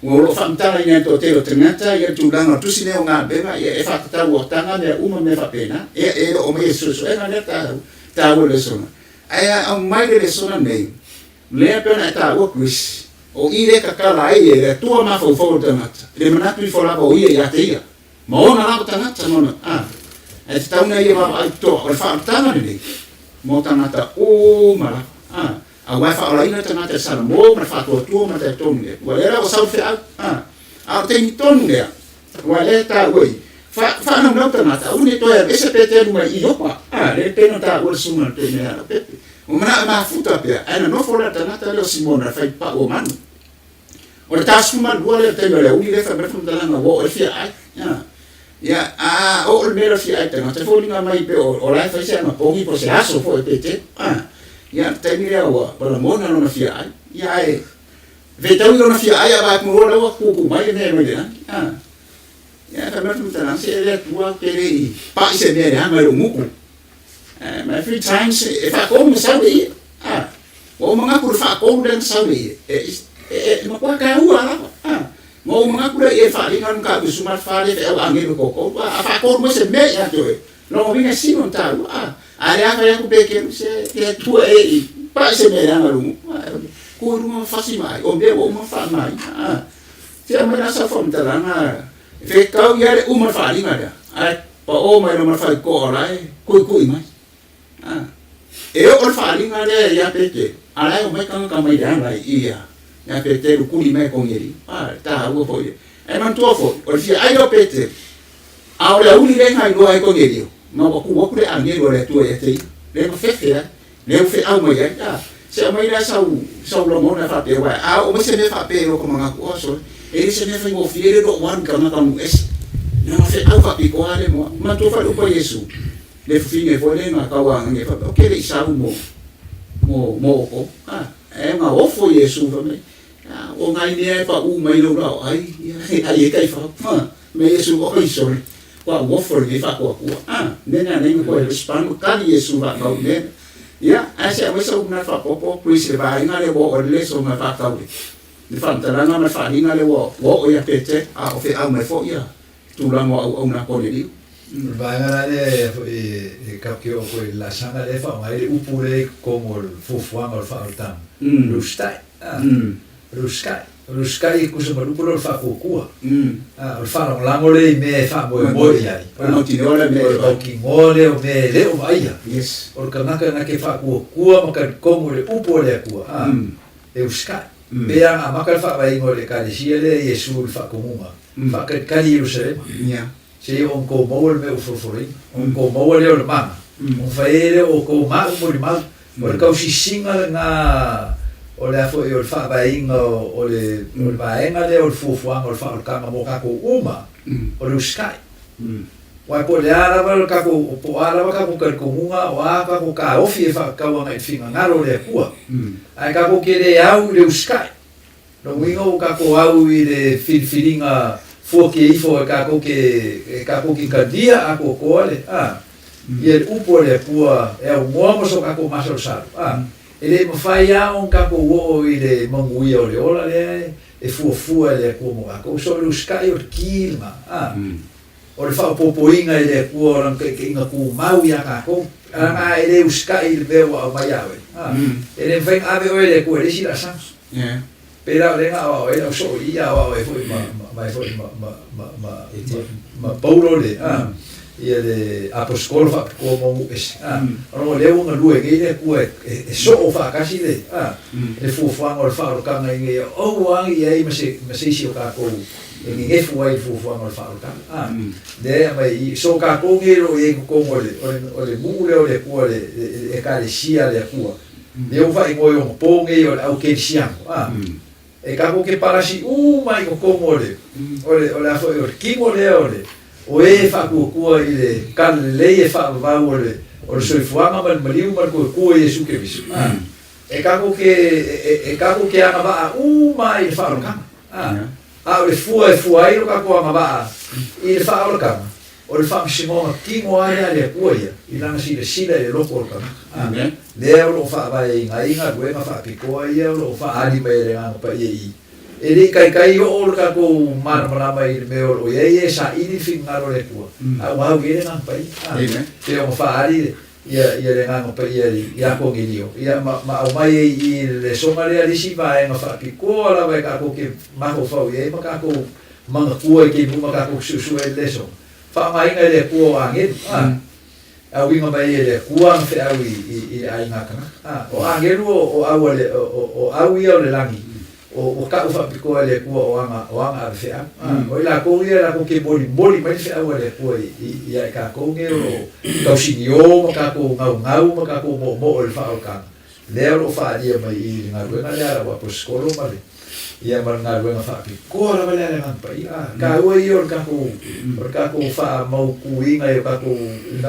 Speaker 1: o lo famtala ina to te o tengata ia tu langa tu sine o ngabe nga ia e fa ta o tanga me uma me fa pena e o me so e na ta o le sona ai a mai le sona nei le pena ta o kris o ire ka kala ai e tu ma fo tengata le mana tu fo la o ia ya te ia ma ona la tengata no ai e te tauna ia wa ai to o fa tanga ni mo tangata o mara a wa fa ola ina tangata sa mo ma fa to ma te tonu le wa era o sa fe a te ni tonu le wa le ta woi fa na no tangata uni to e se pete no i opa le peno ta o suma te ne ala pepe o mana ma futa pe ana no fola tangata le simona fa pa o manu o le tasuma lua le te le uni le fa me fun tanga wo o fia ai ya o le mero fia ai tanga te foli nga mai pe o la fa se na pongi po se aso fo e pete ya te mi le o por la mona no fia ai ya e ve tau no fia ai aba mo le wa ku mai ne me ya fa me fun tanga se le tua ke le pa se me le hanga lo muku my free time se e fa ko mo sa le o mga ku fa ko den sa le ma kwa ka ua mo mga kula e fa lingan ka bisuma fa le e angelo ko fa ko mo se me ya to no vinga sino ta ale aka ya ku peke se te tu e pa se me ya ngalu ko ru fa si mai o be o mo fa mai te ma na sa fom ta na fe ka ya le uma fa linga da pa o mai no ma fa ko ora ku mai e o fa linga le ya peke ala o mai ka mai da lai ia ya pete lu kuli mai con yeri ta wo fo e man to fo o si ai o pete a o la uli le ngai go ai con yeri ma ko wo ku le ange go le tu e te le mo fe le fe au mai ya se mai la sau lo mo na fa pe wa o mo se me fa pe o ko manga ko so e se me fa go fiere do wan ka na ka mu es na fe au fa pi ko ale mo man to fa lu po yesu le finge fo le na ka wa nge fa o ke le sa mo ko e ma o fo yesu fa me o ngai ne pa u mai lo ra ai ai kai fa me yesu o iso wa wo fo le fa ko ne na ne ko le span ka yesu va ka ne ya ase a so na fa popo please va ina le wo o le so ma fa ka le fa ta na ma fa ina le wo o ya pete a o fe a me fo ya tu la mo o na ko le di
Speaker 2: va ngara le ka ke o ko la sana le fa mai u pure como el fufuang o fa tan Ruskai kusa marupuro fa kukua. Fa lango le me fa mo ai.
Speaker 1: No tinole me
Speaker 2: o kingole o me le o vai.
Speaker 1: Yes.
Speaker 2: O kanaka na ke fa kukua ma ka como le upo le kua. E uskai. Bea a maka fa vai ngole ka le siele Yesu fa komuma. Fa ka kali Jerusalem.
Speaker 1: Ya.
Speaker 2: Se on ko mo le o fofori. On ko mo le o mama. On fa ele o ko ma mo le mal. O ka si singa na o le afo o fa bainga o le bainga le o fufuanga o fa o kanga mo ka ko uma o le sky wa po le ara va ka ko po ara va ka ko ka komunga o a ka ko ka ofi fa ka wa ngai finga ngaro le kua ai ka ko ke le au le sky no wingo ka ko au i le filinga fo ke ifo ka ko ka dia a ko ko le i el upo le kua e o mo so ka ko maso sa ele mo fai a un capo uo i le mongui o le ola le e fuafua le kua mo ako so le uskai o kilma o le fa popoinga i le kua ran ke inga ku mau ya kako anga ele uskai le veo a mai ave ele vem ave o le kua le sila sans pera le nga o ele so ia o e foi ma paulo le ia le apostol fa como es no le un lue que le ku e so fa kasi le le fu fa ngol fa ka ngai o wang ia me se si o ka ko ngi fu ai fu fa ngol fa ka de mai so ka ko ngi ro e ko mo le mu le o le ku le ka le sia le ku le o fa ngo yo po ngi o au ke sia e ka ko ke para si mai ko mo le o le fa o ki mo le o e fa kua i le kan le e fa va o le soifuanga mal maliu mal kua Yesu ke bisu e ka ko ke ana va mai fa ka a le fua ai o ka ko ana va i le fa o ka o le fa simo ki mo ai le kua i lana si le sila e lo ko ka
Speaker 1: amen
Speaker 2: le o fa va inga due ma fa piko ia o fa ali me le nga pa i ele kai o ka ko marmara mai me o ye sa ini fingaro le ku a wa ge na pai te o fa ari ia le nga pa ia ko gilio ia ma o mai i le songa le ali si va en fa pi ko la va ka ko ke ma ko fa ye ma ka ko manga ku ke ma ka ko su e le so whaangainga le kua o angeru. Au inga mai le kua ang whea au i ainga kanga. O angeru o au ia o le langi. O ka ufa pikoa le kua o anga a whea. O i la kou ia la kou ke boli mai whea au le kua i ai ka kou nge o kau sini o ma ka kou ngau ma ka kou mo o le wha o kanga. Lea o wha adia mai i ngā ruenga lea rawa po skolo ma le. Ia ma ngā ruenga wha pikoa rawa lea le ngangpa i. Ka ua i o ka kou wha mau kuinga i o ka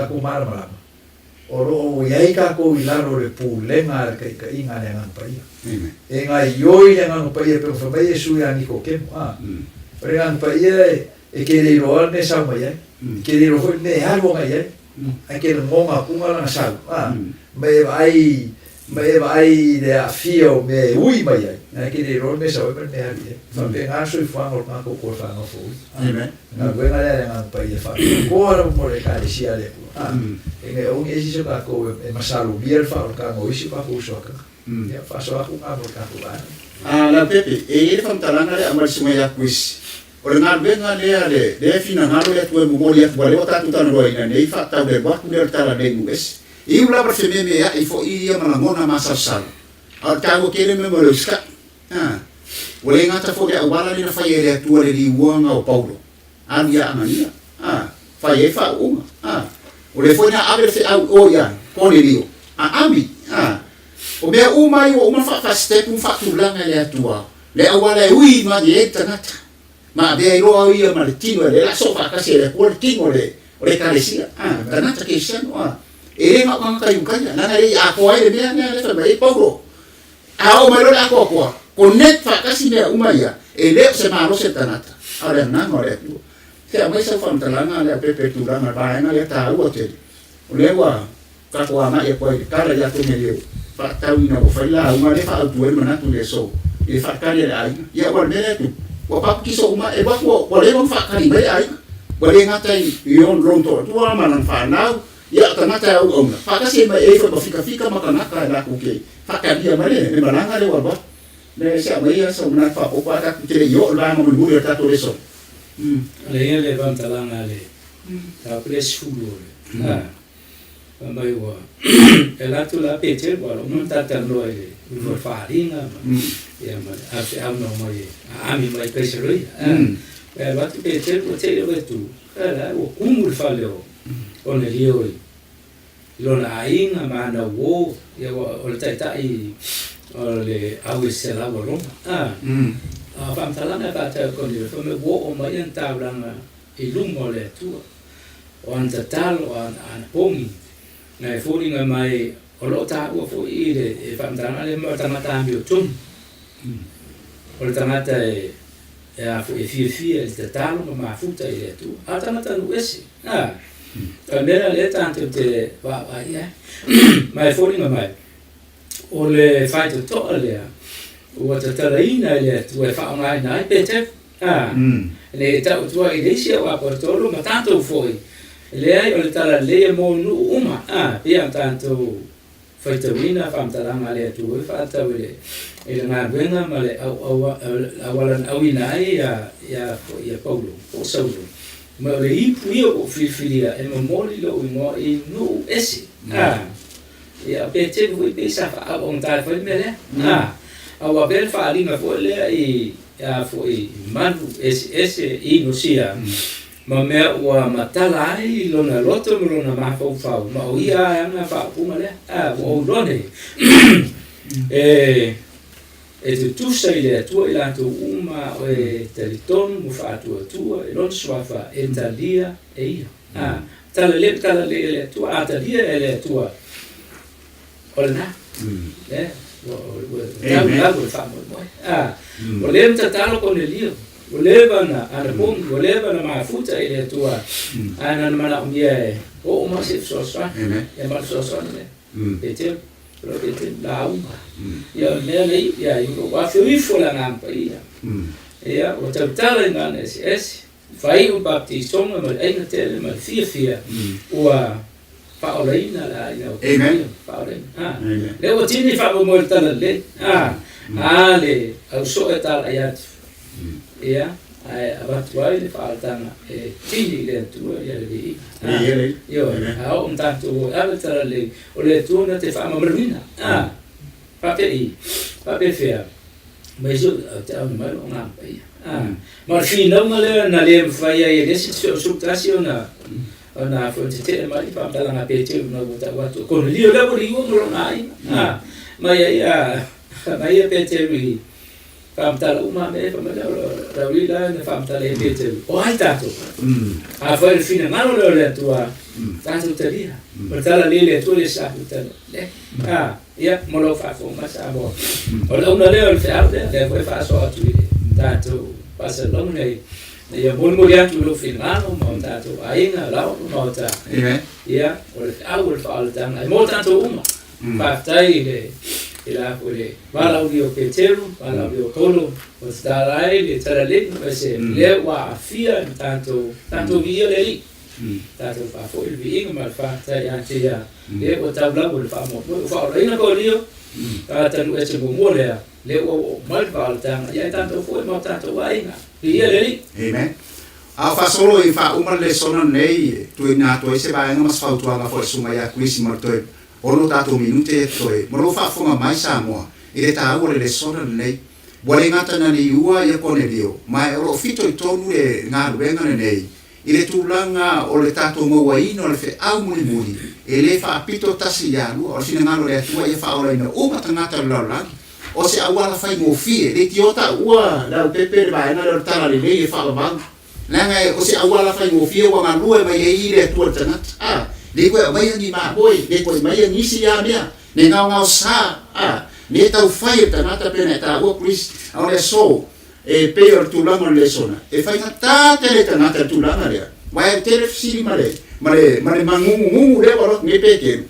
Speaker 2: kou marama. O ro'o iai ka kou i laro le pūlenga le ka inga le ngangpa i. E ngā ioi le ngangpa i e pe mwhamai e sui ani ko kemu. O le ngangpa i e ke reiro al ne sau mai ai. Ke reiro hoi ne haru ngai ai. Ai ke le ngonga kunga langa sau. Me ai le a fio me ui mai ai. Ai ke reiro ne sau e me haru ai. Whampe ngā sui whanga o ngā koko whanga fōi. Ngā wenga le ngangpa i e whanga. Kōra mo le ka le sia le kua. E ngai ongi e siso ka kou e masalu bier wha o ka ngoisi pa kou soaka. Ia whaso aku ngā mo ka kou ana.
Speaker 1: La pepe, e ele whamtalanga le amal sungai a kuisi. O le ngā benga lea le fina ngaro le tue mumori atu wale o tatu tana roa ina nei whaatau le waku le tala nei mues. I ula pra wheme me ia i fo i ia malangona masasal. Al tāgo kere me mo le uska. O le ngata fo le awala le na whai e le atua le liuanga o Paulo. Alu ia angania. Whai e wha unga. O le fo ina abe le whi au o ia. Kone lio. Ami. O mea umai o uma whakastepu whakturanga le atua. Le awala e ui ma di e tangata. Ma bea i roa ia ma le tino le la sofa kasi le kua le tino le kalesia. Tangata ke siano. E re ma kanga kai ukaya. Nana e a koa e le mea le whama e Paulo. A o mai lo le a koa koa. Ko net whakasi mea umai ia. E leo se maro se tangata. A le nanga o le atua. Te a mai sa whamtalanga le a pepe turanga baenga le ta ua teri. O le ua kakoa mai e koe kara ia tome leo. Whaatau ina o whaila unga le whaautu e manatu le so. E whaakari le aina. Ia wale mele tu. Wa papu kiso uma e wako wale wang whaakari mai aina. Wale ngatai i on ronto atua manan whanau. Ia tangata au onga. Whakasi e mai e whakafika makanaka e lako kei. Whaakari ia male e malanga le waba. Le sia mai ia sa unat whapopa taku te le i o langa mulmuri tato le so.
Speaker 3: Le ia le vantalanga le. Ta pres fulu le. Mai wa e la tu la pete wa non tatan loi le faringa ya ma afi au no mai ami mai pesroi e la tu pete o te le tu ala o kumul faleo on le lioi lo na ainga ma na wo ya o le tai o le au se la wo fam talanga ka ta ko le fo me wo o mai entablang i lungo le tu on tatalo an pongi ngai fōringa mai o lo tā ua fō i e whamtanga le mo tangata ambi o tonu. O le tangata e a fō e fia le te talo ma mafuta i le tu. A tangata nu esi. Ka mera le tātou te wāwai ia. Mai fōringa mai. O le whaito toa lea. Ua te taraina le tu e whaongai nai pete. Le tau tua i leisia wa por tolo ma tātou fōi. Leai o le tala lea mō nu uma, pia tātou whaitawina whamtaranga lea tu e whaatau e le ngā ruenga ma le awalan awina ai ia Paulo, o Saulo. Ma le ipu ia o whiwhiria e mamori lo i ngō i nu esi. Ia pete hui pesa wha o ngā whai mele. Awa bel whaaringa fo lea i manu ese i nosia. Ma mea ua matala ai lona loto mo lona mawhauwhau. Ma o ia anga whaapunga lea. O lone. E te tusa i lea tua i lato uma o e talitonu mo whaatua tua. E lona swafa e talia e ia. Tala le lea tua. A talia e lea tua. O le na. Tau lago e whaamoi. O le mta talo kone lio. O leva na ana pung, o leva na mafuta i le tua. Ana na mana umia e o uma se sosa. E ma sosa ne. Pete, pero pete la uma. Ia mea nei, ia i wa whiwhifo la ngampa ia. Ia, o tautala i ngana esi. Whai o baptistonga ma eina tele ma fia. Ua whaoreina la ina o kumia. Whaoreina. Le o tini whao mo tala le. Le, au so e tala iatu. Ia, ai abatua le faltanga tili le tua ia le
Speaker 1: Ele.
Speaker 3: io au tanto abatara le o le tua na te fama marina pape fea mas eu até o mais não mas fino mas na le vai aí desse subtração na foi te mais para dar na pete no botar o com lio le por igual não ai mas aí pete para uma me para ali lá na para le pete o ai tanto foi el fino não le tua tanto teria para ali le tua le sa le ia molo fa fo mas abo o una le fa le foi fa so tu tanto passa long nei ia bon mo dia tu lo finano mo tanto ainga lao mo ta ia o le au fa al tang mo tanto uma fa tai le ila pole wala dio petero wala dio tolo o starai le tarale se le wa fia tanto via le tanto fa fo il vinho mal fa tai anche ya le o tabla o fa mo fa o ina ko dio tanto e se mo le o mal fa al tang ya tanto fo mo tanto wa ina via le
Speaker 1: amen a fa solo fa uma le sono nei tu na to se ba nga mas fa tu nga fo suma ya kwisi marto ono tato minute toe mo fa fonga mai sa mo ile ta ore le sono nei bole ngata na ni ua ya Cornelio mai oro fito i tonu e nga ruenga nei ile tulanga o le tato mo waino le fe au muli muli e le fa pito tasi ya lu o sina ngalo le tua ya fa ora ina o matangata la la o se awala fai mo fie le tiota ua la pepe ba na le tala le le fa ba langa o se awala fai mo fie wa ngalu mai e ile tua tanat le ko mai ni ma boy le ko mai ni si ya mia ne ngau sa ne tau fai tanata pena ta o Chris o le so e peor tulanga le sona e fai ta tele tanata tulanga le vai tele siri male mangungu le oro ne peke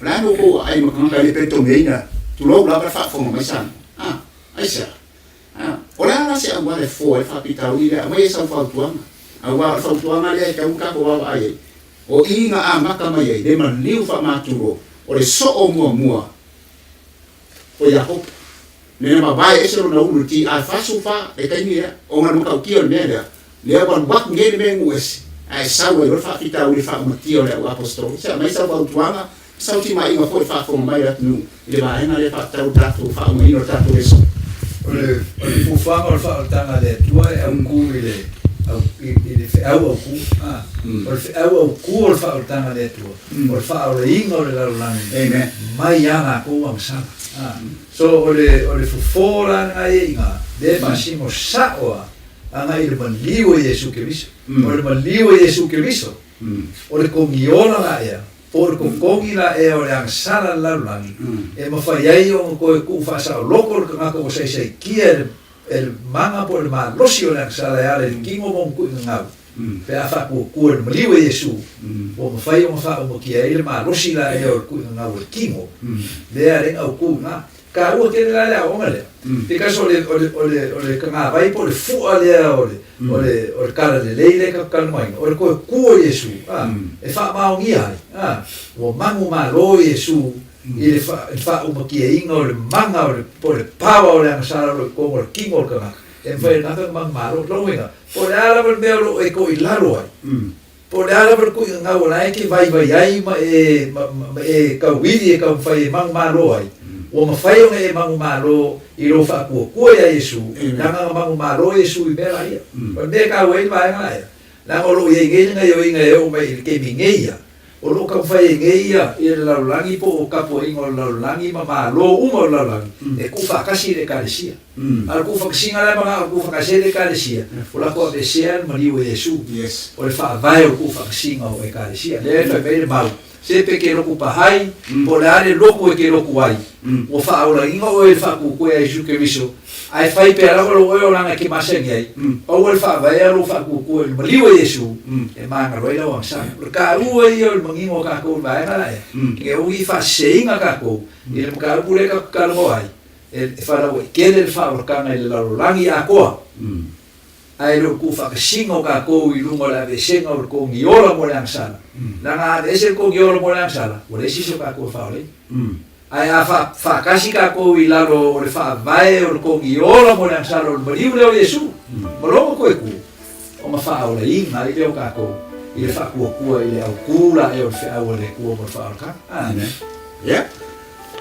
Speaker 1: la no ko ai makanga le peto meina tu lo la fa fo mai san aisa ora la se agua le fo e fa pitau ile mai sa fa tuanga agua fa tuanga le ka un ka ko wa ai o inga a maka mai le man liu fa maturo o le so o mua o ya hop le ma vai ese no ulu ti a fa su fa e kai ni o man ka ki o nera le ban bak ngene me ngwes ai sa we ro fa fita u le fa ma ti o le apostolo sa mai sa ba tuanga sa ti mai ma fo fa fo mai rat nu le ba ena le fa ta u trato fa ma ino trato eso
Speaker 2: ole fu fa o fa tanga le tua e un cu ile ele au o cu au o cu o fa o tanga le tua o fa o le ingo le la lang
Speaker 1: amen
Speaker 2: mai ana ko am sa so ole fu fora ngai inga de masimo sa o ana ile ban liu Yesu Cristo o le ban liu Yesu Cristo o le kongiona la ya por kongi la e o le ansara la lang e ma fa ia o ko ku fa sa loko ka ko se kier el manga por ma losio la sala ya el kingo bon ku nga pe afa ku el mliwe Yesu o ma fai o fa o ki el ma losi la e o ku nga o kingo de are au ku nga ka o ke la o ngale te ka so le ka vai por fu ale o cara de leile ka ka mai o ku Yesu e fa ma o ngia o mangu ma lo Yesu ele fa uma que inga o manga o por pava o ang sala o ko o kingo ka e foi na ka mang maro loinga por ala por belo e ko ilaro ai por ala por ku nga o lai que vai ai ma e ka wili e ka fai mang maro ai o ma fai o e mang maro i lo fa ku ya Yesu nga mang maro Yesu i bela ia por de ka wei vai nga la o lo ye nga yo inga o mai ke mingeia o lo ka fai ngeia i la langi po o kapo ingo la langi ma lo uma la langi e ku fa kasi de kalesia al ku fa singa la ma ku fa kasi de kalesia o la ko de ser mari o Yesu o le fa vai o ku fa singa o e kalesia le fa bene mal se pe ke lo ku pa hai po la le lo ku e ke lo ku ai o fa o la ingo o e fa ku e Yesu ke viso ai fai pe ala lo o la ke masen ai o el fa vai lo fa ku e mari o Yesu e manga lo ila wa sa ka u e o mangingo ka ko vai ala e o i fa seinga ka ko e mo ka pure ka lo ai e fa o ke le fa o ka na le lo langi a ko ai lo ku fa singo ka ko i lungo la de senga o ko ngi ora mo lang sala na nga de se ko ngi ora mo lang sala o le si so ka ko fa ole ai a fa kasi ka ko i laro o le fa vai o ko i ola mo na salo mo ni le Yesu mo lo ko ku o ma fa o le i ma le ka ko i le fa ku i le au kula e o fe au le ku mo fa ka
Speaker 1: ya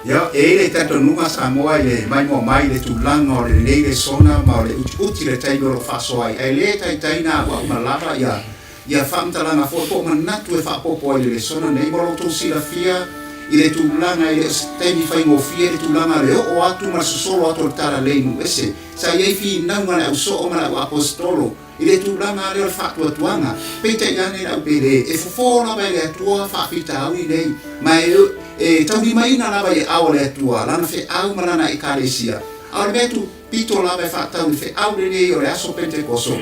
Speaker 1: ya e le tanto nunga sa mo ai mai le tulanga o le nei le sona ma le uti le tai lo fa so ai le tai na wa ma lava ya famta na foto manatu e fa popo ai le sona nei mo lo tu si la fia i le tulanga i le temi fai mo fia le tulanga le o atu ma solo atu tara le nu ese sa ye fi na ma o so o ma o apostolo i le tulanga le fa tuanga pe te gane na pere e fo na ba le tua fa fita au i nei ma e tau di mai na la vai au le tua la na fe au ma na ikaresia au le tu pito la vai fa tau fe au le nei o le aso pentecoso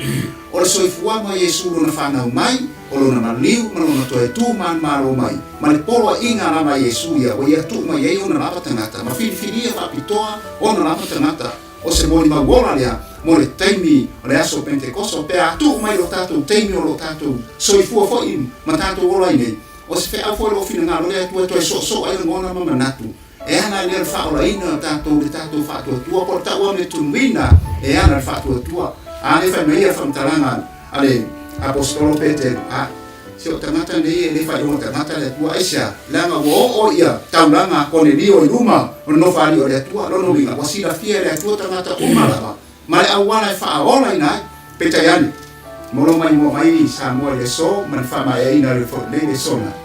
Speaker 1: o le soifua ma Yesu lo na fa na mai o lo na maliu ma lo na toe tu man malo mai ma le polo inga la ma Yesu ia o ia tu ma ye o na la tangata ma fili fa pitoa o na la tangata o se moli ma gola le mo le taimi o le aso pentecoso pe atu mai lo tatu taimi o lo tatu soifua fo in ma tatu o la nei o se fe au fo lo fina ngalo le tu so ai ngona ma manatu e ana le fa o la ina tatu fa tu po ta o me tu wina e ana fa tu ale fa meia fa mtaranga ale apostolo Peter si o tangata nei le fa o tangata le tua asia langa o ia taulanga Cornelio i Roma no fa o le tua lo no vinga wasi la fia le tua tangata o mala ma le awana fa ola ina Peter yani mo mai sa mo le so man fa mai ina le fo le sona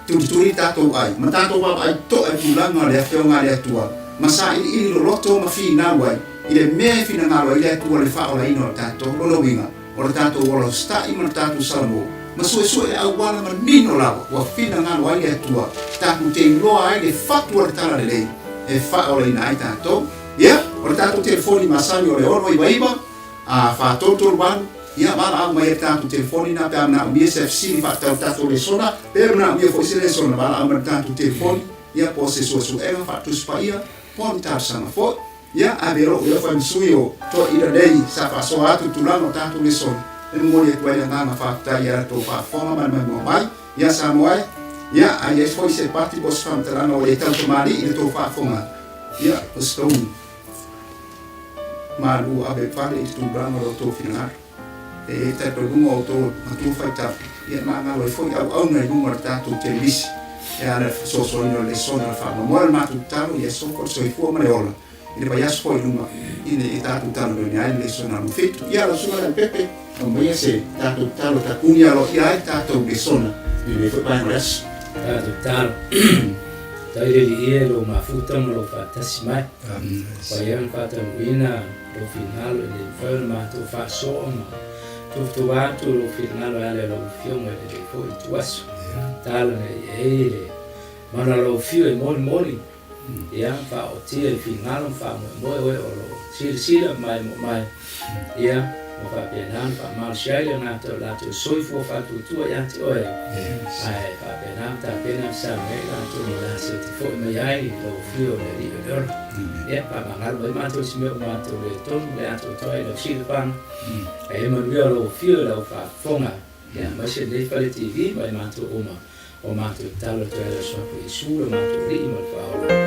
Speaker 1: turi tato ai ma tato wa ai to e tulanga le afionga le tua masa i lo loto ma fi na wai ile me fina ngalo ile tua le fa ola ina tato lo winga o tato o sta i ma tato salmo ma so e awala ma nino la wa fina ngalo ile tua tato te lo ai le fatu o tala le e fa ola ina tato ya o tato telefoni masani o le oro i waiba fa toto ban ia mala au mai tanto telefoni na pe na BSFC ni fa tato le sona pe na mi fo se le sona mala au tanto telefoni ia po se so era fa tu spaia pon ta sana fo ia avero ia fa suio to ida dei sa fa so atu tulano tanto le sona e mo ye kwela na fa ta ia to fa foma man mai ia sa moai ia ai foi se parti pos fam terano le tanto mali e to fa foma ia sto malu ave fare tu brano to final e te pergunto auto ma tu fai ta ia ma lo foi au na numero tanto televisi e ara so ino le sona fa ma mo ma tu talo ia so ko so fu ma le ola e le vai foi numa ine ta tu talo ne ai le sona no fetu ia lo sona del pepe non vai se ta tu talo ta cunia lo ia ta tu le sona e le foi pa res
Speaker 3: ta tu talo ta ile li lo ma futa mo lo fa tasimai pa ia fa ta wina lo final le fa ma tu fa so ma tu atu lo finalo ale lo fiume le foi tu aso talo ele mana lo fio e moli ia fa o tia finalo fa mo o lo sila mai ia mo fa penan fa marshal na to la to soi fo fa tu ia ti o ai fa penan ta penan sa me la to la se ti fo me ai lo fio le di dor ia pa mangal ma to si me ma to le ton le ato to lo silpan e ma lo fio lo fa fonga ia ma se le fa le tv ma to o ma to talo to la so ko su ma to ri ma fa